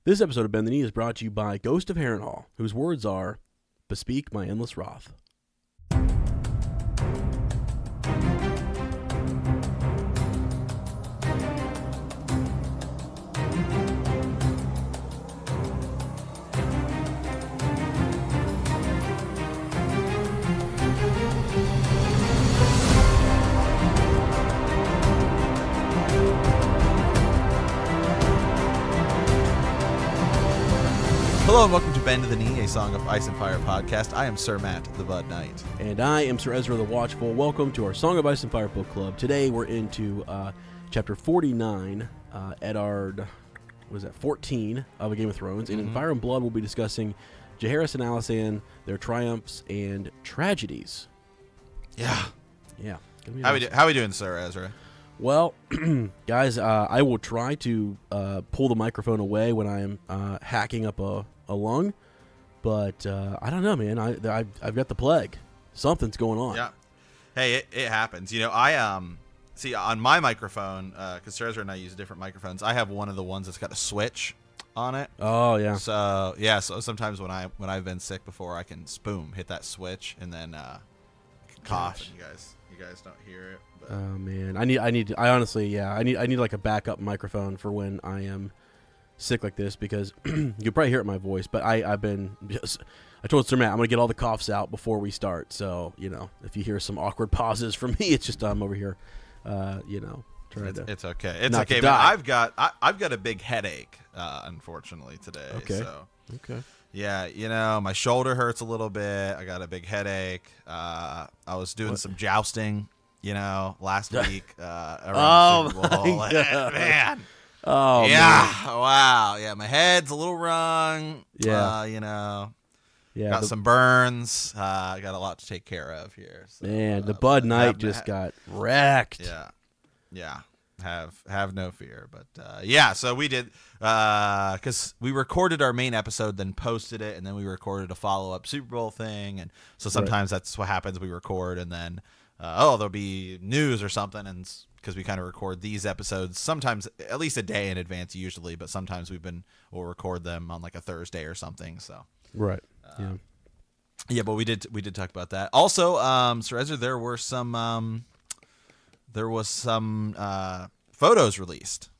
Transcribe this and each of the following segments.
This episode of Bend the Knee is brought to you by Ghost of Harrenhal, whose words are, "Bespeak my endless wrath." Hello and welcome to Bend the Knee, a Song of Ice and Fire podcast. I am Sir Matt, the Bud Knight. And I am Sir Ezra the Watchful. Welcome to our Song of Ice and Fire book club. Today we're into chapter 49, Eddard, 14 of A Game of Thrones. And in Fire and Blood we'll be discussing Jaehaerys and Alysanne, their triumphs and tragedies. Yeah. Yeah. How we doing, Sir Ezra? Well, guys, I will try to pull the microphone away when I am hacking up a lung, but I don't know, man. I've got the plague. Something's going on. Yeah. Hey, it happens. You know, I see on my microphone, because Sir Ezra and I use different microphones. I have one of the ones that's got a switch on it. Oh yeah. So yeah. So sometimes when I've been sick before, I can hit that switch and then cough. And you guys don't hear it. But. Oh man, I honestly I need like a backup microphone for when I am sick like this, because you'll probably hear it in my voice, but I told Sir Matt I'm gonna get all the coughs out before we start, so you know, if you hear some awkward pauses from me, it's just I'm over here trying to. It's okay. It's okay, man. I've got a big headache, unfortunately today. Okay. So. Okay. Yeah, you know, my shoulder hurts a little bit. I got a big headache. I was doing some jousting, you know, last week around the Super Bowl. Man. Oh yeah. Man. Wow. Yeah, my head's a little wrong. Yeah. You know. Yeah. Got some burns. I got a lot to take care of here. So, man, the Bud Knight just got wrecked. Yeah. Yeah. Have no fear, but yeah. So we did because we recorded our main episode, then posted it, and then we recorded a follow-up Super Bowl thing, and so sometimes that's what happens. We record, and then there'll be news or something, and because we kind of record these episodes sometimes at least a day in advance usually, but sometimes we'll record them on like a Thursday or something. So right, yeah. But we did talk about that. Also, Sir Ezra, there was some photos released.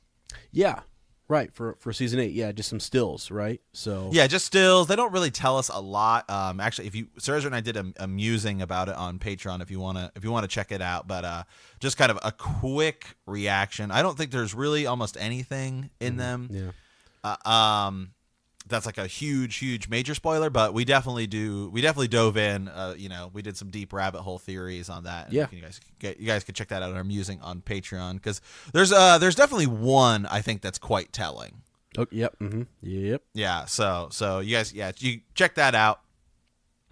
Yeah, right, for season 8. Yeah, just some stills, right? So yeah, just stills. They don't really tell us a lot. Actually, if Sir Ezra and I did a musing about it on Patreon. If you wanna check it out, but just kind of a quick reaction. I don't think there's really almost anything in them. Yeah. That's like a huge major spoiler, but we definitely dove in. You know, we did some deep rabbit hole theories on that. And yeah, you guys can check that out on our musing on Patreon, because there's definitely one I think that's quite telling. Oh, yep. Yep. Yeah. So you guys, you check that out.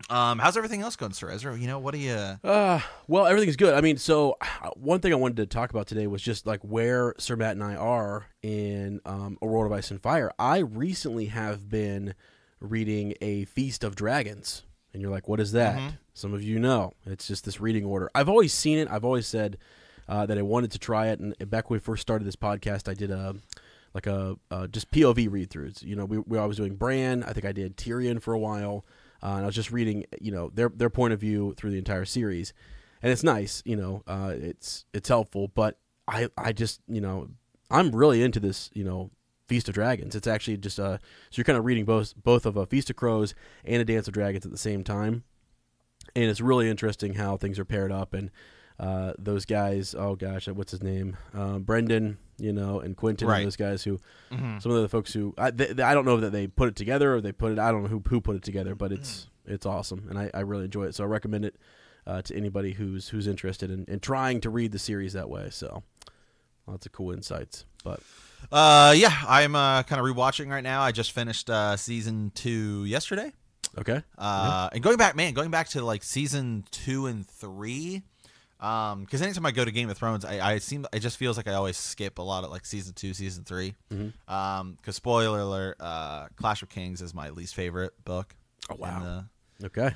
How's everything else going, Sir Ezra? You know, what do you? Well, everything's good. I mean, so one thing I wanted to talk about today was just like where Sir Matt and I are in A World of Ice and Fire. I recently have been reading A Feast of Dragons, and you're like, what is that? Some of you know. It's just this reading order. I've always seen it. I've always said that I wanted to try it, and back when we first started this podcast, I did just POV read-throughs. You know, we always doing Bran. I think I did Tyrion for a while. And I was just reading, you know, their point of view through the entire series, and it's nice, you know, it's helpful. But I just, you know, I'm really into this, you know, Feast of Dragons. It's actually just so you're kind of reading both of a Feast of Crows and a Dance of Dragons at the same time, and it's really interesting how things are paired up. And those guys, oh gosh, what's his name, Brendan, you know, and Quentin, right. And those guys who, some of the folks who, I don't know that they put it together or I don't know who put it together, but it's awesome, and I really enjoy it. So I recommend it to anybody who's interested in trying to read the series that way. So lots of cool insights. But yeah, I'm kind of rewatching right now. I just finished season 2 yesterday. Okay. And going back to like season 2 and 3. Because anytime I go to Game of Thrones, it just feels like I always skip a lot of like season 2, season 3. Because spoiler alert, Clash of Kings is my least favorite book. Oh wow. Okay.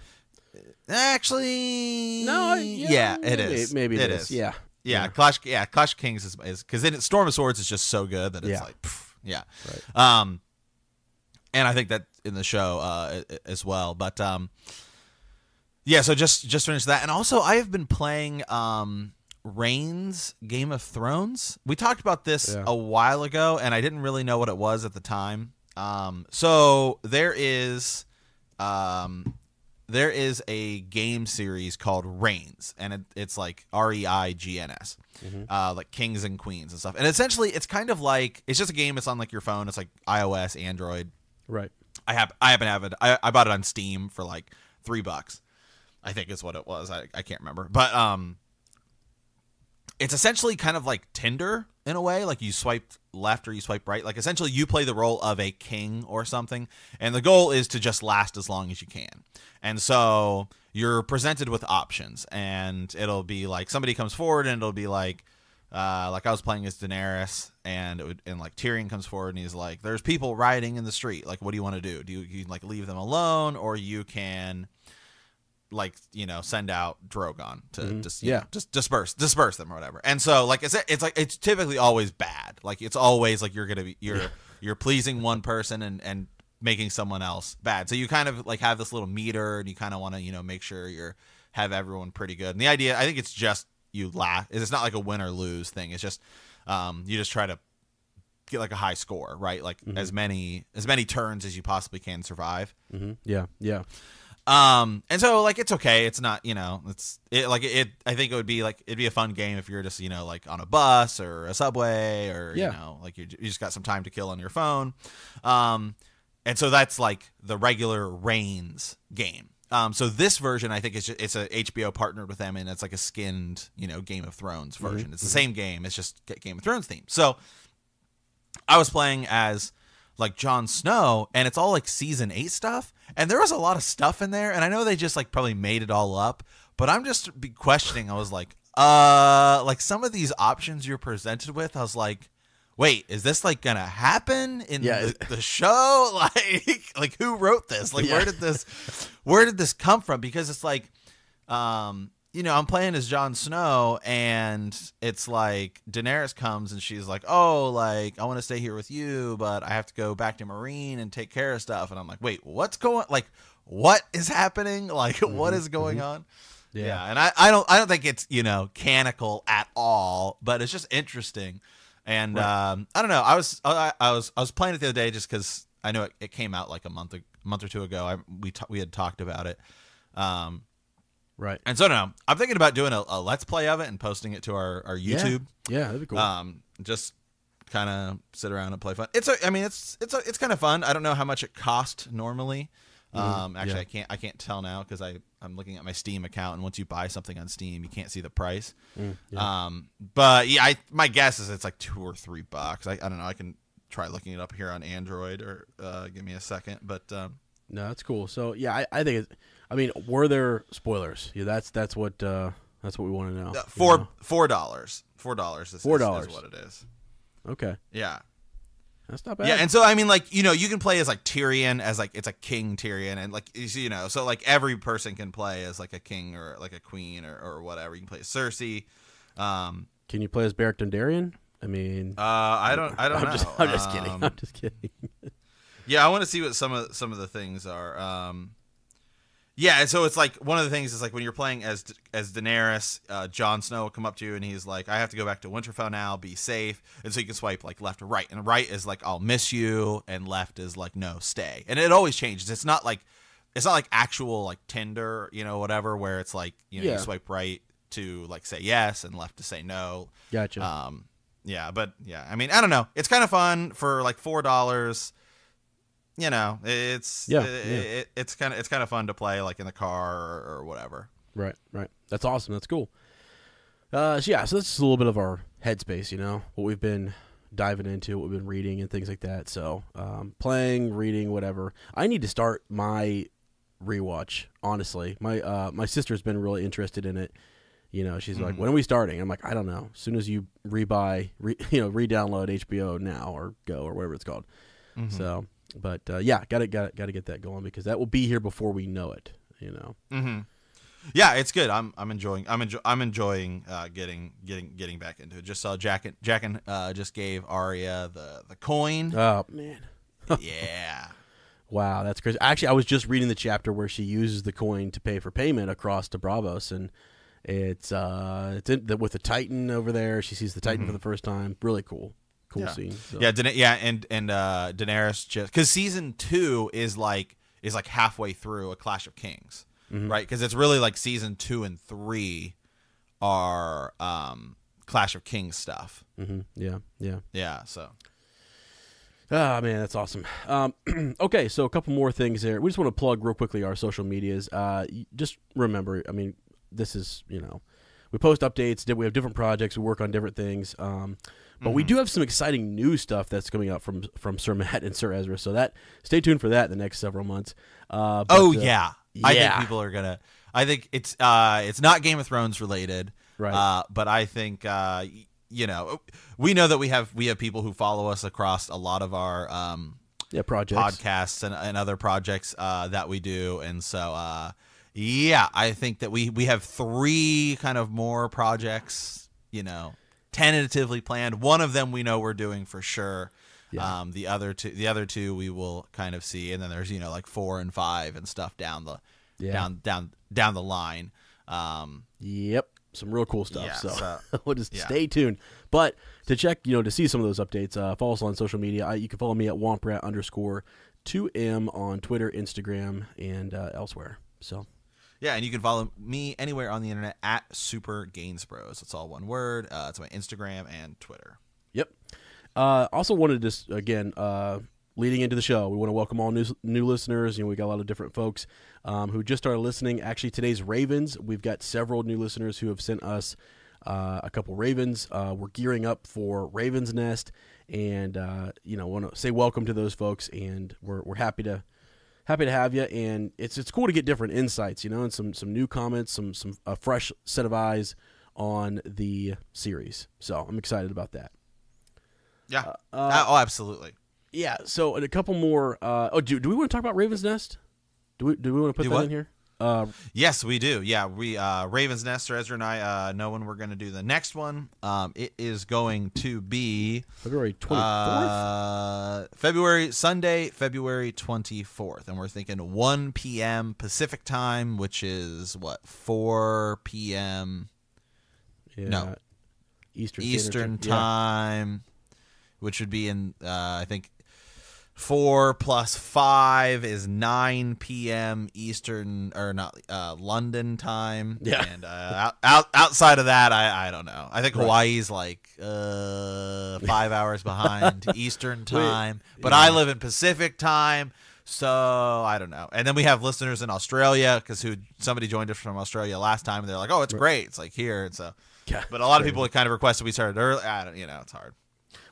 Actually, no. Yeah, it is. Maybe it is. Yeah. Yeah. Clash of Kings is because then Storm of Swords is just so good that it's like, pff, yeah. Right. and I think that in the show as well. But yeah, so just finished that, and also I have been playing Reigns Game of Thrones. We talked about this a while ago, and I didn't really know what it was at the time. So there is a game series called Reigns, and it's like Reigns, like kings and queens and stuff. And essentially, it's kind of like, it's just a game. It's on like your phone. It's like iOS, Android. Right. I happen to have it. I bought it on Steam for like $3, I think is what it was. I can't remember, but it's essentially kind of like Tinder in a way. Like you swipe left or you swipe right. Like essentially you play the role of a king or something, and the goal is to just last as long as you can. And so you're presented with options, and it'll be like somebody comes forward and it'll be like I was playing as Daenerys, and like Tyrion comes forward and he's like, there's people rioting in the street. Like, what do you want to do? Do you like leave them alone, or you can like, you know, send out Drogon to just just disperse them or whatever. And so like it's typically always bad. Like it's always like you're pleasing one person and making someone else bad. So you kind of like have this little meter, and you kind of want to, you know, make sure have everyone pretty good. And the idea, I think it's just you laugh. It's not like a win or lose thing. It's just you just try to get like a high score, right? Like as many turns as you possibly can survive. Yeah. And so like it's okay. It's not, you know, I think it'd be a fun game if you're just, you know, like on a bus or a subway, or you know, like you just got some time to kill on your phone. And so that's like the regular Reigns game. So this version, I think it's a HBO partnered with them, and it's like a skinned, you know, Game of Thrones version. It's the same game. It's just Game of Thrones themed. So I was playing as like Jon Snow, and it's all like season 8 stuff. And there was a lot of stuff in there, and I know they just like probably made it all up, but I'm just questioning. I was like some of these options you're presented with, I was like, wait, is this like gonna happen in the show? Like who wrote this? Like where did this come from? Because it's like, you know, I'm playing as Jon Snow, and it's like Daenerys comes and she's like, oh, like I want to stay here with you, but I have to go back to Marine and take care of stuff. And I'm like, wait, what is happening? Like what is going on? Yeah. And I don't think it's, you know, canonical at all, but it's just interesting. And I don't know. I was playing it the other day just because I know it came out like a month or two ago. We had talked about it. Right. And so no, I'm thinking about doing a let's play of it and posting it to our YouTube. Yeah, that'd be cool. Just kind of sit around and play fun. It's kind of fun. I don't know how much it cost normally. Actually, I can't tell now because I'm looking at my Steam account, and once you buy something on Steam, you can't see the price. But yeah, my guess is it's like $2 or $3. I don't know. I can try looking it up here on Android, or give me a second. But no, that's cool. So yeah, I think were there spoilers? Yeah, that's what we want to know. $4. $4 is what it is. Okay. Yeah. That's not bad. Yeah, and so I mean, like, you know, you can play as like Tyrion, as like it's a King Tyrion, and like, you know, so like every person can play as like a king or like a queen or whatever. You can play as Cersei. Can you play as Beric Dondarrion? I mean, I don't know. I'm just kidding. Yeah, I want to see what some of the things are. Yeah, and so it's like one of the things is like when you're playing as Daenerys, Jon Snow will come up to you and he's like, I have to go back to Winterfell now, be safe. And so you can swipe like left or right. And right is like, I'll miss you, and left is like, no, stay. And it always changes. It's not like actual like Tinder, you know, whatever, where it's like, you know, you swipe right to like say yes and left to say no. Gotcha. Yeah, but yeah, I mean, I don't know. It's kind of fun for like $4. You know, it's kind of fun to play like in the car or whatever. Right. That's awesome. That's cool. So that's just a little bit of our headspace, you know, what we've been diving into, what we've been reading and things like that. So playing, reading, whatever. I need to start my rewatch, honestly. My sister's been really interested in it. You know, she's like, when are we starting? I'm like, I don't know. As soon as you re-download HBO Now or Go or whatever it's called. So... But gotta get that going, because that will be here before we know it. You know. Yeah, it's good. I'm enjoying getting back into it. Just saw Jacken just gave Arya the coin. Oh man. Yeah. Wow, that's crazy. Actually, I was just reading the chapter where she uses the coin to pay for payment across to Bravos, and it's with the Titan over there. She sees the Titan for the first time. Really cool scene. So. Yeah, and Daenerys just because season 2 is like halfway through A Clash of Kings, right? Because it's really like season 2 and 3 are Clash of Kings stuff. Yeah. So. Ah, man, that's awesome. Okay, so a couple more things there. We just want to plug real quickly our social medias. Just remember, I mean, this is, we post updates. We have different projects. We work on different things. But we do have some exciting new stuff that's coming out from Sir Matt and Sir Ezra. So stay tuned for that in the next several months. I think people are gonna. I think it's not Game of Thrones related, right? But I think we know that we have people who follow us across a lot of our projects, podcasts, and other projects that we do, and so I think that we have 3 kind of more projects, tentatively planned. One of them we know we're doing for sure. Yeah. The other two we will kind of see, and then there's like 4 and 5 and stuff down the line. Yep. Some real cool stuff. So we'll just stay tuned. But to check, to see some of those updates, follow us on social media. You can follow me at Womprat_2M on Twitter, Instagram, and elsewhere. So. Yeah, and you can follow me anywhere on the internet at Super Gainsbros. It's all one word. It's my Instagram and Twitter. Yep. Also wanted to again, leading into the show, we want to welcome all new listeners. We got a lot of different folks who just started listening. Actually, today's Ravens, we've got several new listeners who have sent us a couple Ravens. We're gearing up for Raven's Nest, and want to say welcome to those folks. And we're happy to have you. And it's cool to get different insights, and some new comments, some a fresh set of eyes on the series. So I'm excited about that. Yeah. Absolutely. Yeah, so a couple more. Do we want to talk about Raven's Nest? Do we want to put that in here? Yes, we do. Yeah, we Raven's Nest. Or Ezra and I know when we're going to do the next one. It is going to be February 24th. Sunday, February 24th, and we're thinking 1 p.m. Pacific time, which is 4 p.m. Yeah, no, Eastern time, which would be in I think 4 plus 5 is 9 p.m. Eastern, or not London time. Yeah. And outside of that, I don't know. I think Hawaii's like 5 hours behind Eastern time, but I live in Pacific time, so I don't know. And then we have listeners in Australia because somebody joined us from Australia last time, and they're like, "Oh, it's great. It's like here." And so, but a lot of people kind of requested we started early. I don't, it's hard.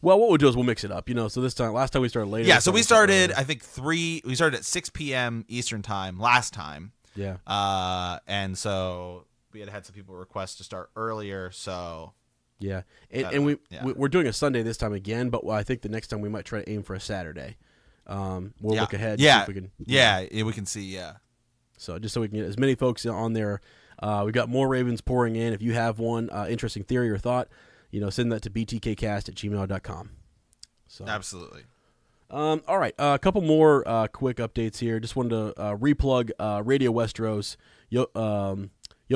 Well, what we'll do is we'll mix it up, so last time we started later. Yeah, so we started, I think we started at 6 p.m. Eastern time last time. Yeah. And so we had some people request to start earlier, so. Yeah, and we're doing a Sunday this time again, but I think the next time we might try to aim for a Saturday. We'll look ahead. Yeah. See if we can, we can see, So just so we can get as many folks on there. We've got more Ravens pouring in. If you have one interesting theory or thought, send that to btkcast@gmail.com. So absolutely. All right, a couple more quick updates here. Just wanted to replug Radio Westeros, Yoke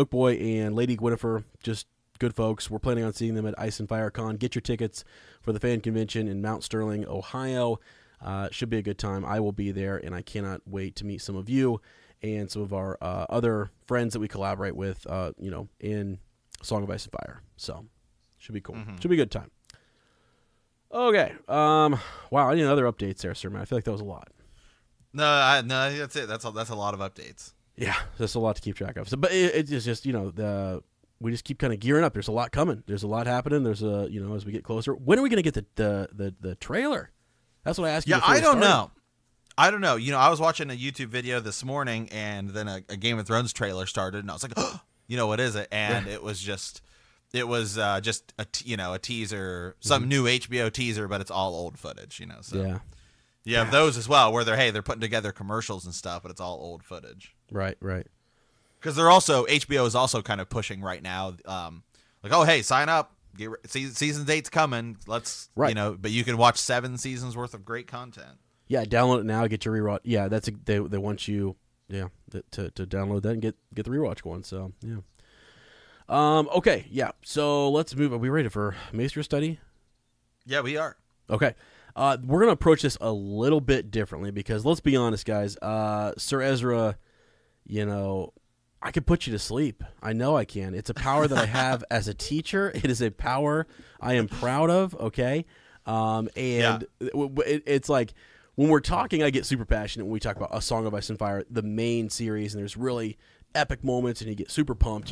Boy and Lady Gwynnifer, just good folks. We're planning on seeing them at Ice and Fire Con. Get your tickets for the fan convention in Mount Sterling, Ohio. Should be a good time. I will be there, and I cannot wait to meet some of you and some of our other friends that we collaborate with, in Song of Ice and Fire. So. Should be cool. Should be a good time. Okay. Wow. Any other updates there, sir? Man, I feel like that was a lot. No, that's it. That's a lot of updates. Yeah, that's a lot to keep track of. So, but it's just we just keep kind of gearing up. There's a lot coming. There's a lot happening. There's as we get closer. When are we going to get the trailer? That's what I asked you. Yeah, I don't know. I was watching a YouTube video this morning, and then a Game of Thrones trailer started, and I was like, oh, what is it? And it was just. It was just a teaser, some new HBO teaser, but it's all old footage, So yeah, you have those as well, where they're putting together commercials and stuff, but it's all old footage. Right. Because HBO is also kind of pushing right now, like, oh hey, sign up, season 8's coming, let's but you can watch 7 seasons worth of great content. Yeah, download it now. Get your rewatch. Yeah, they want you. Yeah, to download that and get the rewatch going. So yeah. Okay. Yeah. So let's move. Are we ready for Maester study? Yeah, we are. Okay. We're gonna approach this a little bit differently because let's be honest, guys. Sir Ezra, I could put you to sleep. I know I can. It's a power that I have as a teacher. It is a power I am proud of. Okay. It's like when we're talking, I get super passionate when we talk about A Song of Ice and Fire, the main series, and there's really epic moments, and you get super pumped,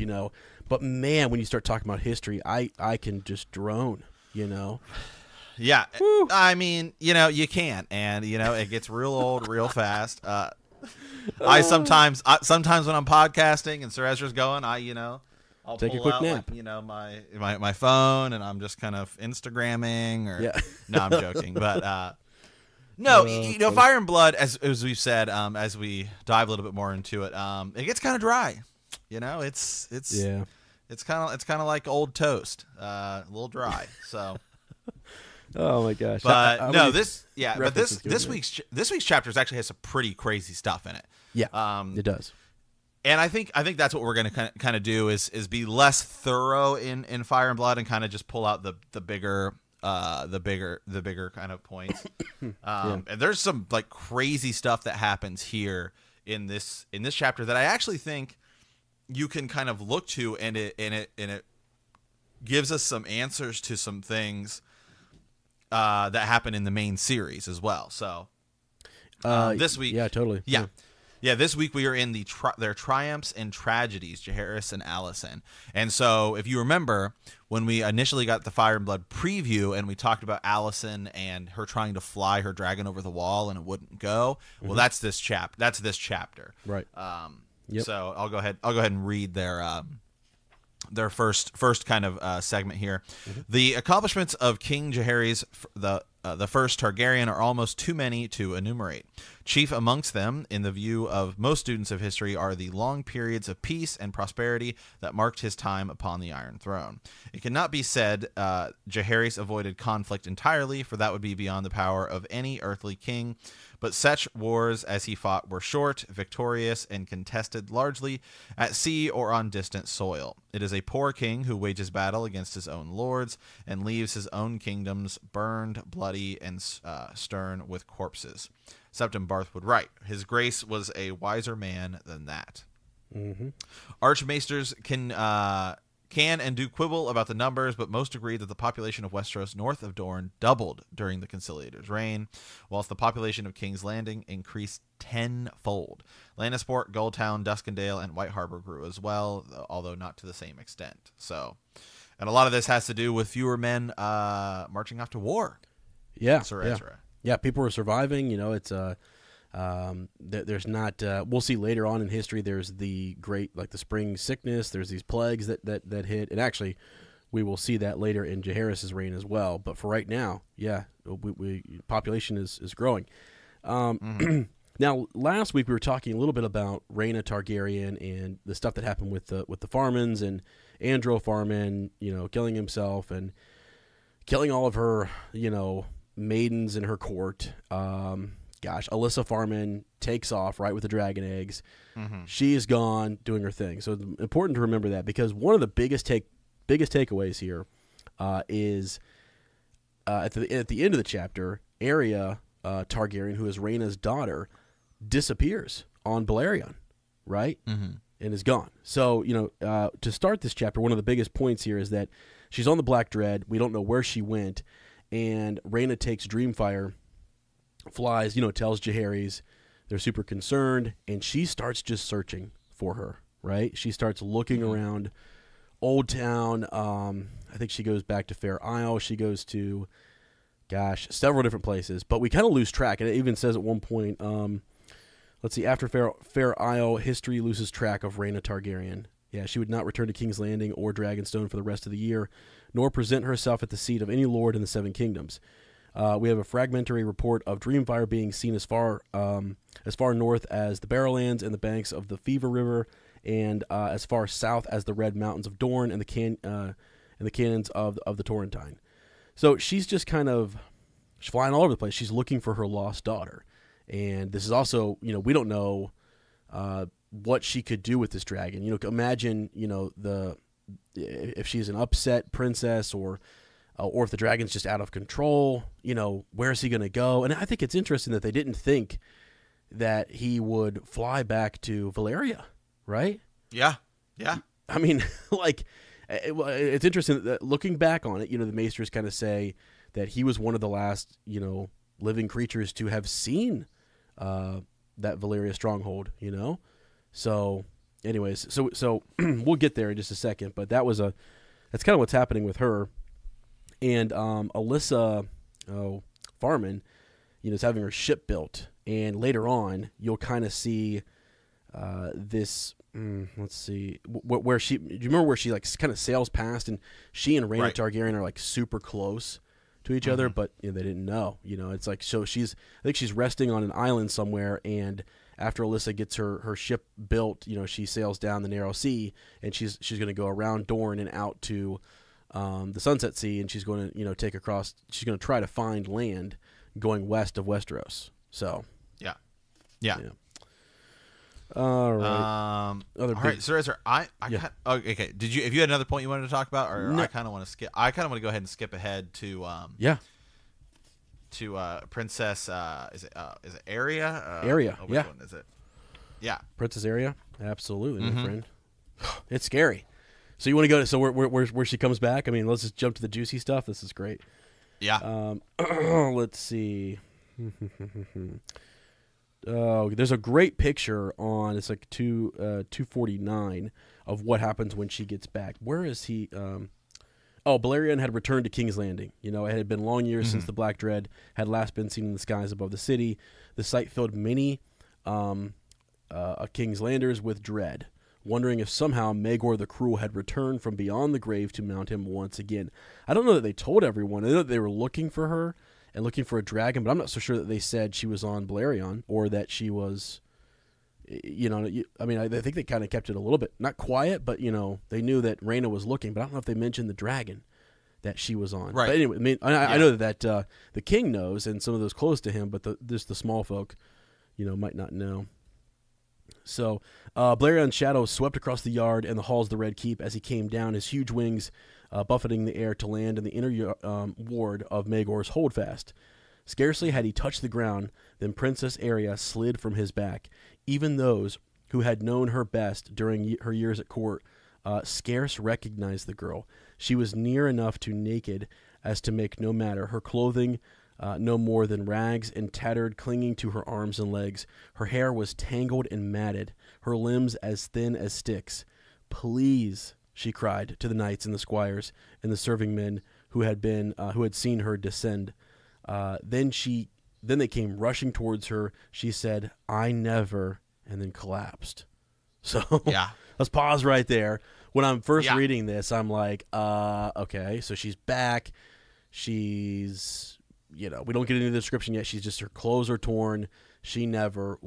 But man, when you start talking about history, I can just drone, Yeah, Woo. I mean, you can't, and it gets real old real fast. I sometimes when I'm podcasting and Sir Ezra's going, I'll take pull a quick out nap. My phone, and I'm just kind of Instagramming or no, I'm joking, but no, Fire and Blood, as we've said, as we dive a little bit more into it, it gets kind of dry. It's kind of like old toast, a little dry. So. Oh my gosh! But this week's chapters actually has some pretty crazy stuff in it. Yeah, it does. And I think that's what we're going to kind of do is be less thorough in Fire and Blood and kind of just pull out the bigger kind of points. And there's some like crazy stuff that happens here in this chapter that I actually think you can kind of look to, and it gives us some answers to some things that happen in the main series as well. So this week, yeah, totally, yeah. This week we are in Their Triumphs and Tragedies, Jaehaerys and Alicent. And so if you remember when we initially got the Fire and Blood preview and we talked about Alicent and her trying to fly her dragon over the wall and it wouldn't go, well, that's this chapter, right? So I'll go ahead and read their first kind of segment here. The accomplishments of King Jaehaerys the first Targaryen are almost too many to enumerate. Chief amongst them, in the view of most students of history, are the long periods of peace and prosperity that marked his time upon the Iron Throne. It cannot be said Jaehaerys avoided conflict entirely, for that would be beyond the power of any earthly king, but such wars as he fought were short, victorious, and contested largely at sea or on distant soil. It is a poor king who wages battle against his own lords and leaves his own kingdoms burned, bloody, and stern with corpses. Septim Barth would write, his grace was a wiser man than that. Archmaesters can and do quibble about the numbers, but most agree that the population of Westeros north of Dorne doubled during the Conciliator's reign, whilst the population of King's Landing increased tenfold. Lannisport, Gulltown, Duskendale, and White Harbor grew as well, although not to the same extent. So, and a lot of this has to do with fewer men marching off to war. Yeah, Sir Ezra. Yeah, people are surviving. It's there's not. We'll see later on in history. There's the great, like the spring sickness. There's these plagues that hit, and actually, we will see that later in Jaehaerys' reign as well. But for right now, yeah, population is growing. Now, last week we were talking a little bit about Rhaena Targaryen and the stuff that happened with the Farmans and Andro Farman, killing himself and killing all of her, maidens in her court. Alyssa Farman takes off right with the dragon eggs. She is gone doing her thing. So it's important to remember that, because one of the biggest takeaways here is at the end of the chapter, Arya Targaryen, who is Rhaena's daughter, disappears on Balerion, right? And is gone. So to start this chapter, one of the biggest points here is that she's on the Black Dread. We don't know where she went, and Rhaena takes Dreamfire, flies, tells Jaehaerys. They're super concerned, and she starts just searching for her, right? She starts looking around Old Town. I think she goes back to Fair Isle. She goes to, several different places, but we kind of lose track. And it even says at one point, let's see, after Fair Isle, history loses track of Rhaena Targaryen. Yeah, she would not return to King's Landing or Dragonstone for the rest of the year, nor present herself at the seat of any lord in the Seven Kingdoms. We have a fragmentary report of Dreamfire being seen as far north as the Barrowlands and the banks of the Fever River, and as far south as the Red Mountains of Dorne and the canyons of the Torrentine. So she's just kind of She's flying all over the place. She's looking for her lost daughter. And this is also, we don't know what she could do with this dragon. Imagine, if she's an upset princess or if the dragon's just out of control, where's he going to go? And I think it's interesting that they didn't think that he would fly back to Valyria, right? Yeah. Yeah. I mean, it's interesting that looking back on it, the Maesters kind of say that he was one of the last, living creatures to have seen that Valyria stronghold, So, anyways, so we'll get there in just a second, but that's kind of what's happening with her. And Alyssa Farman, is having her ship built, and later on you'll kind of see this. Let's see where she. Do you remember where she kind of sails past, and she and Rhaena Targaryen are super close to each other, but they didn't know. It's so I think she's resting on an island somewhere, and after Alyssa gets her ship built, she sails down the Narrow Sea, and she's going to go around Dorne and out to the Sunset Sea, and she's going to take across. She's going to try to find land going west of Westeros. So yeah. All right. All right. So, Ezra, okay. If you had another point you wanted to talk about, or no. I kind of want to skip. I kind of want to go ahead and skip ahead to Princess. Is it Arya? Arya. Which one is it? Yeah. Princess Arya. Absolutely, my friend. It's scary. So you want to go to where she comes back? I mean, let's just jump to the juicy stuff. This is great. Yeah. Let's see. Oh, there's a great picture on. It's 249 of what happens when she gets back. Where is he? Balerion had returned to King's Landing. It had been long years since the Black Dread had last been seen in the skies above the city. The sight filled many King's Landers with dread, wondering if somehow Maegor the Cruel had returned from beyond the grave to mount him once again. I don't know that they told everyone. I know that they were looking for her and looking for a dragon, but I'm not so sure that they said she was on Balerion or that she was, I think they kind of kept it a little bit, not quiet, but, they knew that Rhaena was looking, but I don't know if they mentioned the dragon that she was on. Right. But anyway, I know that the king knows and some of those close to him, but the small folk, might not know. So Balerion's shadow swept across the yard and the halls of the Red Keep as he came down, his huge wings buffeting the air to land in the inner ward of Maegor's holdfast. Scarcely had he touched the ground than Princess Arya slid from his back. Even those who had known her best during her years at court scarce recognized the girl. She was near enough to naked as to make no matter, her clothing no more than rags and tattered, clinging to her arms and legs. Her hair was tangled and matted, her limbs as thin as sticks. "Please," she cried to the knights and the squires and the serving men who had seen her descend. Then they came rushing towards her. She said, "I never," and then collapsed. So let's pause right there. When I'm first reading this, I'm like, okay, so she's back. She's, we don't get into the description yet. She's just, her clothes are torn. She never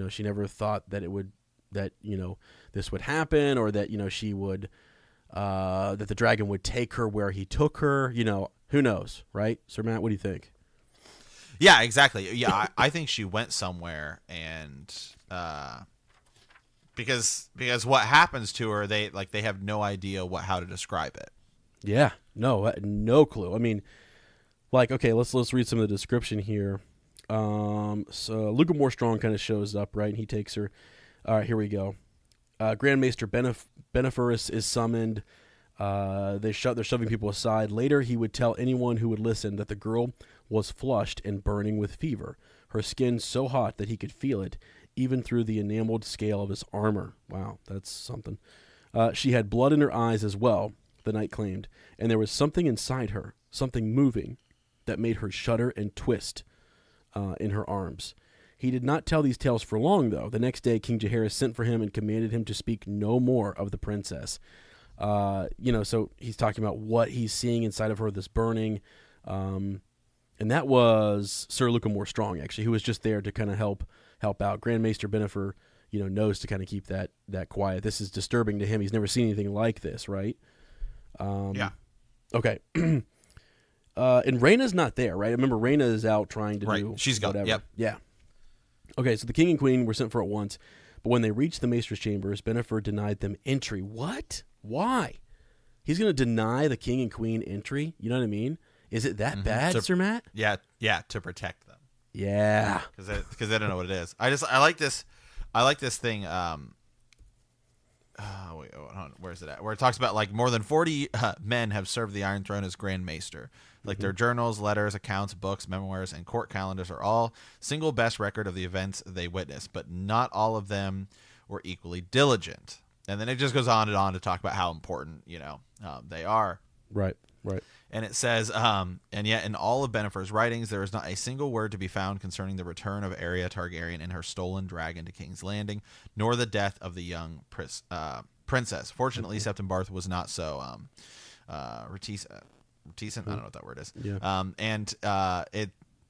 she never thought that this would happen, or that, she would, that the dragon would take her where he took her. Who knows, right? Sir Matt, what do you think? Yeah, exactly. Yeah, I think she went somewhere, and because what happens to her, they have no idea how to describe it. Yeah, no clue. I mean, okay, let's read some of the description here. So Luca Morestrong kind of shows up, right, and he takes her. All right, here we go. Grand Maester Beneferus is summoned. They're shoving people aside. Later, he would tell anyone who would listen that the girl was flushed and burning with fever, her skin so hot that he could feel it, even through the enameled scale of his armor. Wow, that's something. She had blood in her eyes as well, the knight claimed, and there was something inside her, something moving, that made her shudder and twist in her arms. He did not tell these tales for long, though. The next day, King Jaehaerys sent for him and commanded him to speak no more of the princess. So he's talking about what he's seeing inside of her, this burning. And that was Sir Luca Morestrong, actually, who was just there to kind of help out. Grand Maester Benefer, knows to kind of keep that quiet. This is disturbing to him. He's never seen anything like this, right? Yeah. Okay. And Rhaena's not there, right? I remember Rhaena is out trying to do She's gone. whatever. Yep. Yeah. Okay, so the king and queen were sent for at once, but when they reached the maester's chambers, Bennifer denied them entry. What? Why? He's going to deny the king and queen entry? You know what I mean? Is it that bad, Sir Matt? Yeah, to protect them. Yeah. Because they don't know what it is. I like this thing. Wait, hold on, where's it at? Where it talks about like more than 40 men have served the Iron Throne as Grand Maester. Like their journals, letters, accounts, books, memoirs, and court calendars are all single best record of the events they witnessed, but not all of them were equally diligent. And then it just goes on and on to talk about how important, they are. Right. And it says, and yet in all of Bennifer's writings, there is not a single word to be found concerning the return of Arya Targaryen and her stolen dragon to King's Landing, nor the death of the young princess. Fortunately, Septon Barth was not so reticent. I don't know what that word is. Yeah.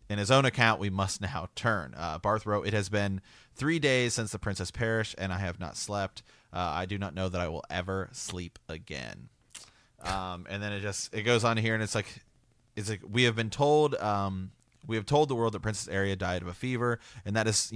In his own account, we must now turn. Barth wrote, "It has been 3 days since the princess perished, and I have not slept. I do not know that I will ever sleep again." And then it goes on here, and it's like we have told the world that Princess Arya died of a fever, and that is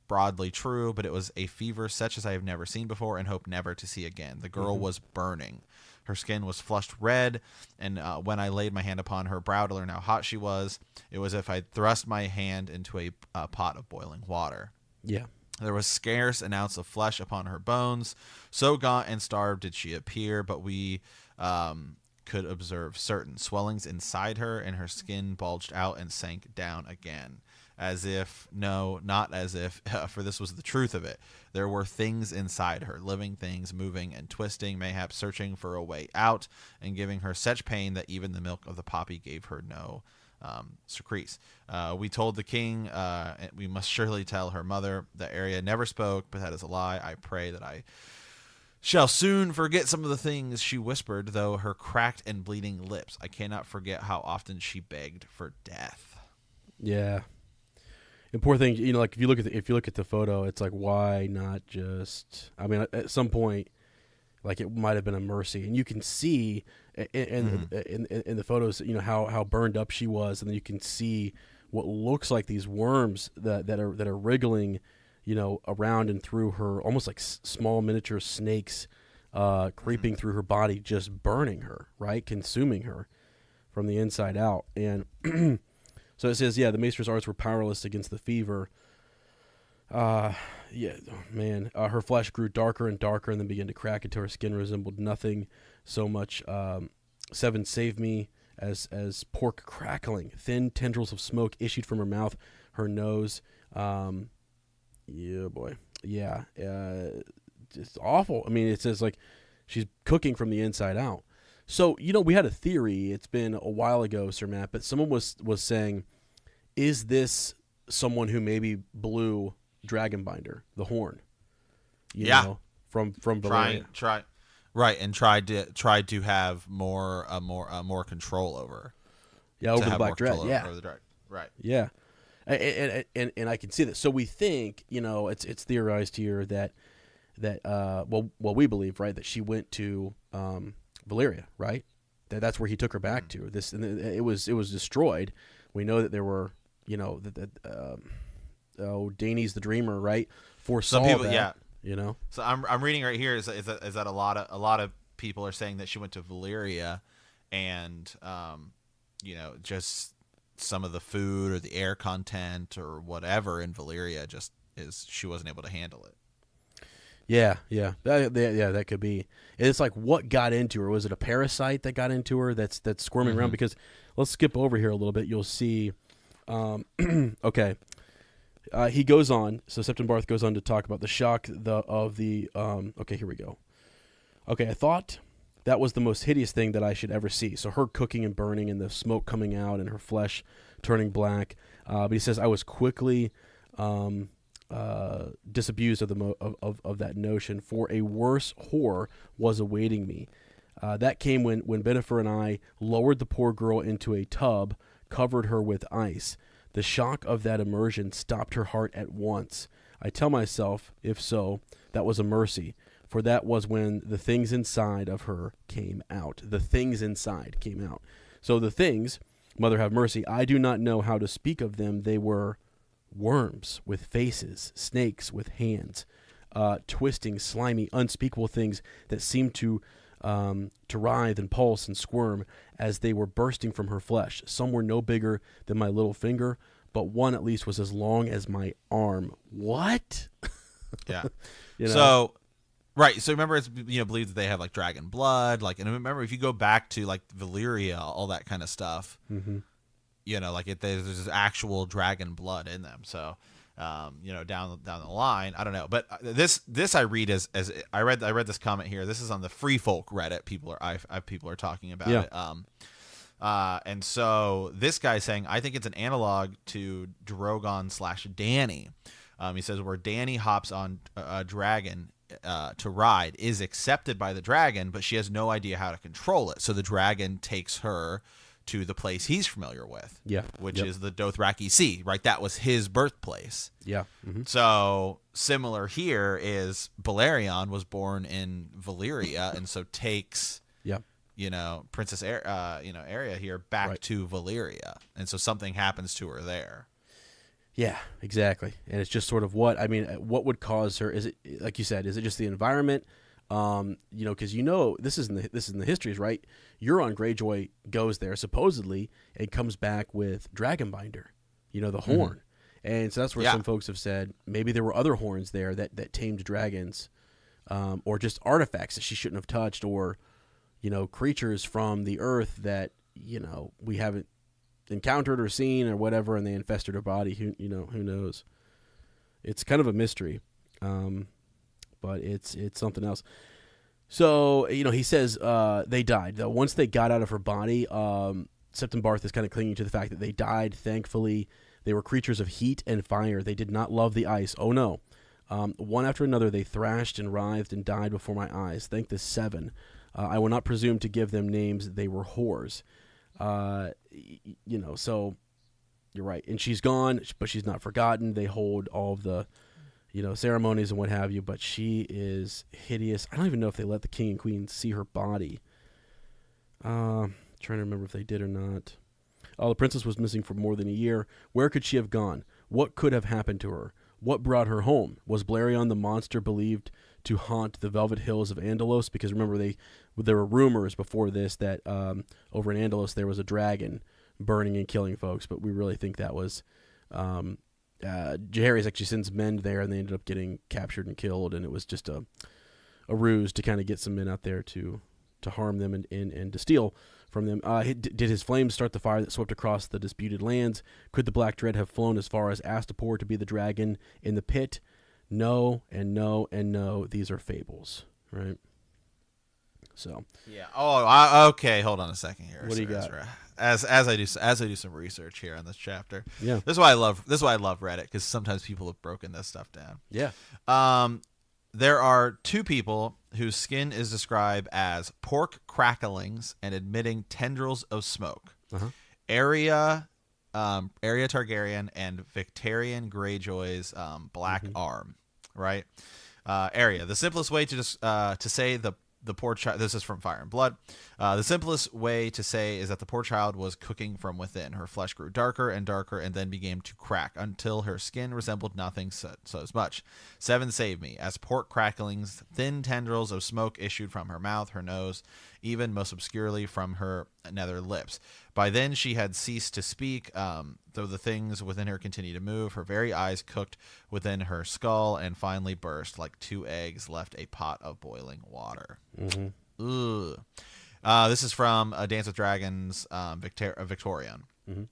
broadly true, but it was a fever such as I have never seen before and hope never to see again. The girl was burning. Her skin was flushed red, and when I laid my hand upon her brow to learn how hot she was, it was as if I thrust my hand into a pot of boiling water. Yeah. There was scarce an ounce of flesh upon her bones. So gaunt and starved did she appear, but we could observe certain swellings inside her, and her skin bulged out and sank down again. As if, no, not as if, for this was the truth of it. There were things inside her, living things, moving and twisting, mayhap searching for a way out, and giving her such pain that even the milk of the poppy gave her no secrece. We told the king, we must surely tell her mother that Arya never spoke, but that is a lie. I pray that I shall soon forget some of the things she whispered, though her cracked and bleeding lips. I cannot forget how often she begged for death. Yeah. And poor thing, like if you look at the photo, it's like, why not just? I mean, at some point, like it might have been a mercy, and you can see in the photos, how burned up she was, and then you can see what looks like these worms that are wriggling, around and through her, almost like small miniature snakes, creeping through her body, just burning her, right, consuming her from the inside out, and. So it says, the maester's arts were powerless against the fever. Her flesh grew darker and darker and then began to crack until her skin resembled nothing so much. Seven saved me as pork crackling. Thin tendrils of smoke issued from her mouth, her nose. It's awful. I mean, it says like she's cooking from the inside out. So, we had a theory, it's been a while ago, Sir Matt, but someone was saying, is this someone who maybe blew Dragonbinder, the horn? From Valyria. Tried to have more control over. Yeah, over the Black Dread, yeah. Over the Dread. Right. Yeah. And I can see this. So we think, it's theorized here that we believe, right, that she went to Valyria, right? That's where he took her back to. It was destroyed. We know that there were, Daenerys the Dreamer, right? Foresaw some people, that, So I'm reading right here is that a lot of people are saying that she went to Valyria, and just some of the food or the air content or whatever in Valyria she wasn't able to handle it. Yeah, that could be. It's like what got into her? Was it a parasite that got into her that's squirming around? Because let's skip over here a little bit. You'll see. Okay, he goes on. So Septon Barth goes on to talk about the shock Okay, here we go. Okay, I thought that was the most hideous thing that I should ever see. So her cooking and burning and the smoke coming out and her flesh turning black. But he says I was quickly. Disabused of that notion, for a worse horror was awaiting me. That came when Bennifer and I lowered the poor girl into a tub, covered her with ice. The shock of that immersion stopped her heart at once. I tell myself, if so, that was a mercy, for that was when the things inside of her came out. The things inside came out. So the things Mother have mercy. I do not know how to speak of them. They were worms with faces, snakes with hands, twisting, slimy, unspeakable things that seemed to writhe and pulse and squirm as they were bursting from her flesh. Some were no bigger than my little finger, but one at least was as long as my arm. What? Yeah. You know? So, right. So remember, it's believed that they have like dragon blood. Like, and remember, if you go back to like Valyria, all that kind of stuff, Mm-hmm. like there's actual dragon blood in them. So, down the line, I don't know. But this I read as I read this comment here. This is on the Free Folk Reddit. People are talking about it. And so this guy's saying, I think it's an analog to Drogon / Dany. He says where Dany hops on a dragon to ride, is accepted by the dragon, but she has no idea how to control it. So the dragon takes her to the place he's familiar with, which is the Dothraki Sea, right? That was his birthplace. Yeah. Mm-hmm. So similar here is Balerion was born in Valyria, and so takes Princess Arya here back to Valyria, and so something happens to her there. Yeah, exactly. And it's just sort of what would cause her? Is it, like you said, is it just the environment? Because this is in the histories, right? Euron Greyjoy goes there supposedly and comes back with Dragonbinder, the horn, and so that's where some folks have said maybe there were other horns there that tamed dragons, or just artifacts that she shouldn't have touched, or creatures from the earth that we haven't encountered or seen or whatever, and they infested her body. Who knows? It's kind of a mystery. But it's something else. So, he says they died. Though once they got out of her body, Septon Barth is kind of clinging to the fact that they died. Thankfully, they were creatures of heat and fire. They did not love the ice. Oh, no. One after another, they thrashed and writhed and died before my eyes. Thank the seven. I will not presume to give them names. They were whores. So you're right. And she's gone, but she's not forgotten. They hold all of the ceremonies and what have you, but she is hideous. I don't even know if they let the king and queen see her body. Trying to remember if they did or not. Oh, the princess was missing for more than a year. Where could she have gone? What could have happened to her? What brought her home? Was Balerion the monster believed to haunt the Velvet Hills of Andalos? Because remember, there were rumors before this that over in Andalos there was a dragon burning and killing folks, but we really think that was... Jaehaerys actually sends men there, and they ended up getting captured and killed, and it was just a ruse to kind of get some men out there to harm them and to steal from them. Did his flames start the fire that swept across the disputed lands? Could the Black Dread have flown as far as Astapor to be the dragon in the pit? No, and no, and no. These are fables, right? So yeah. Oh, okay. Hold on a second here. What do you got? As I do some research here on this chapter. Yeah. This is why I love Reddit, because sometimes people have broken this stuff down. Yeah. There are two people whose skin is described as pork cracklings and emitting tendrils of smoke. Uh-huh. Arya Targaryen and Victarion Greyjoy's black arm. Right. Arya. The simplest way to say the poor child, this is from Fire and Blood. The simplest way to say is that the poor child was cooking from within. Her flesh grew darker and darker and then began to crack until her skin resembled nothing so as much. Seven saved me. As pork cracklings, thin tendrils of smoke issued from her mouth, her nose, even most obscurely from her nether lips. By then she had ceased to speak, though the things within her continued to move. Her very eyes cooked within her skull and finally burst like two eggs left a pot of boiling water. Mm-hmm. Ugh. This is from Dance with Dragons, Victorian. Mm-hmm.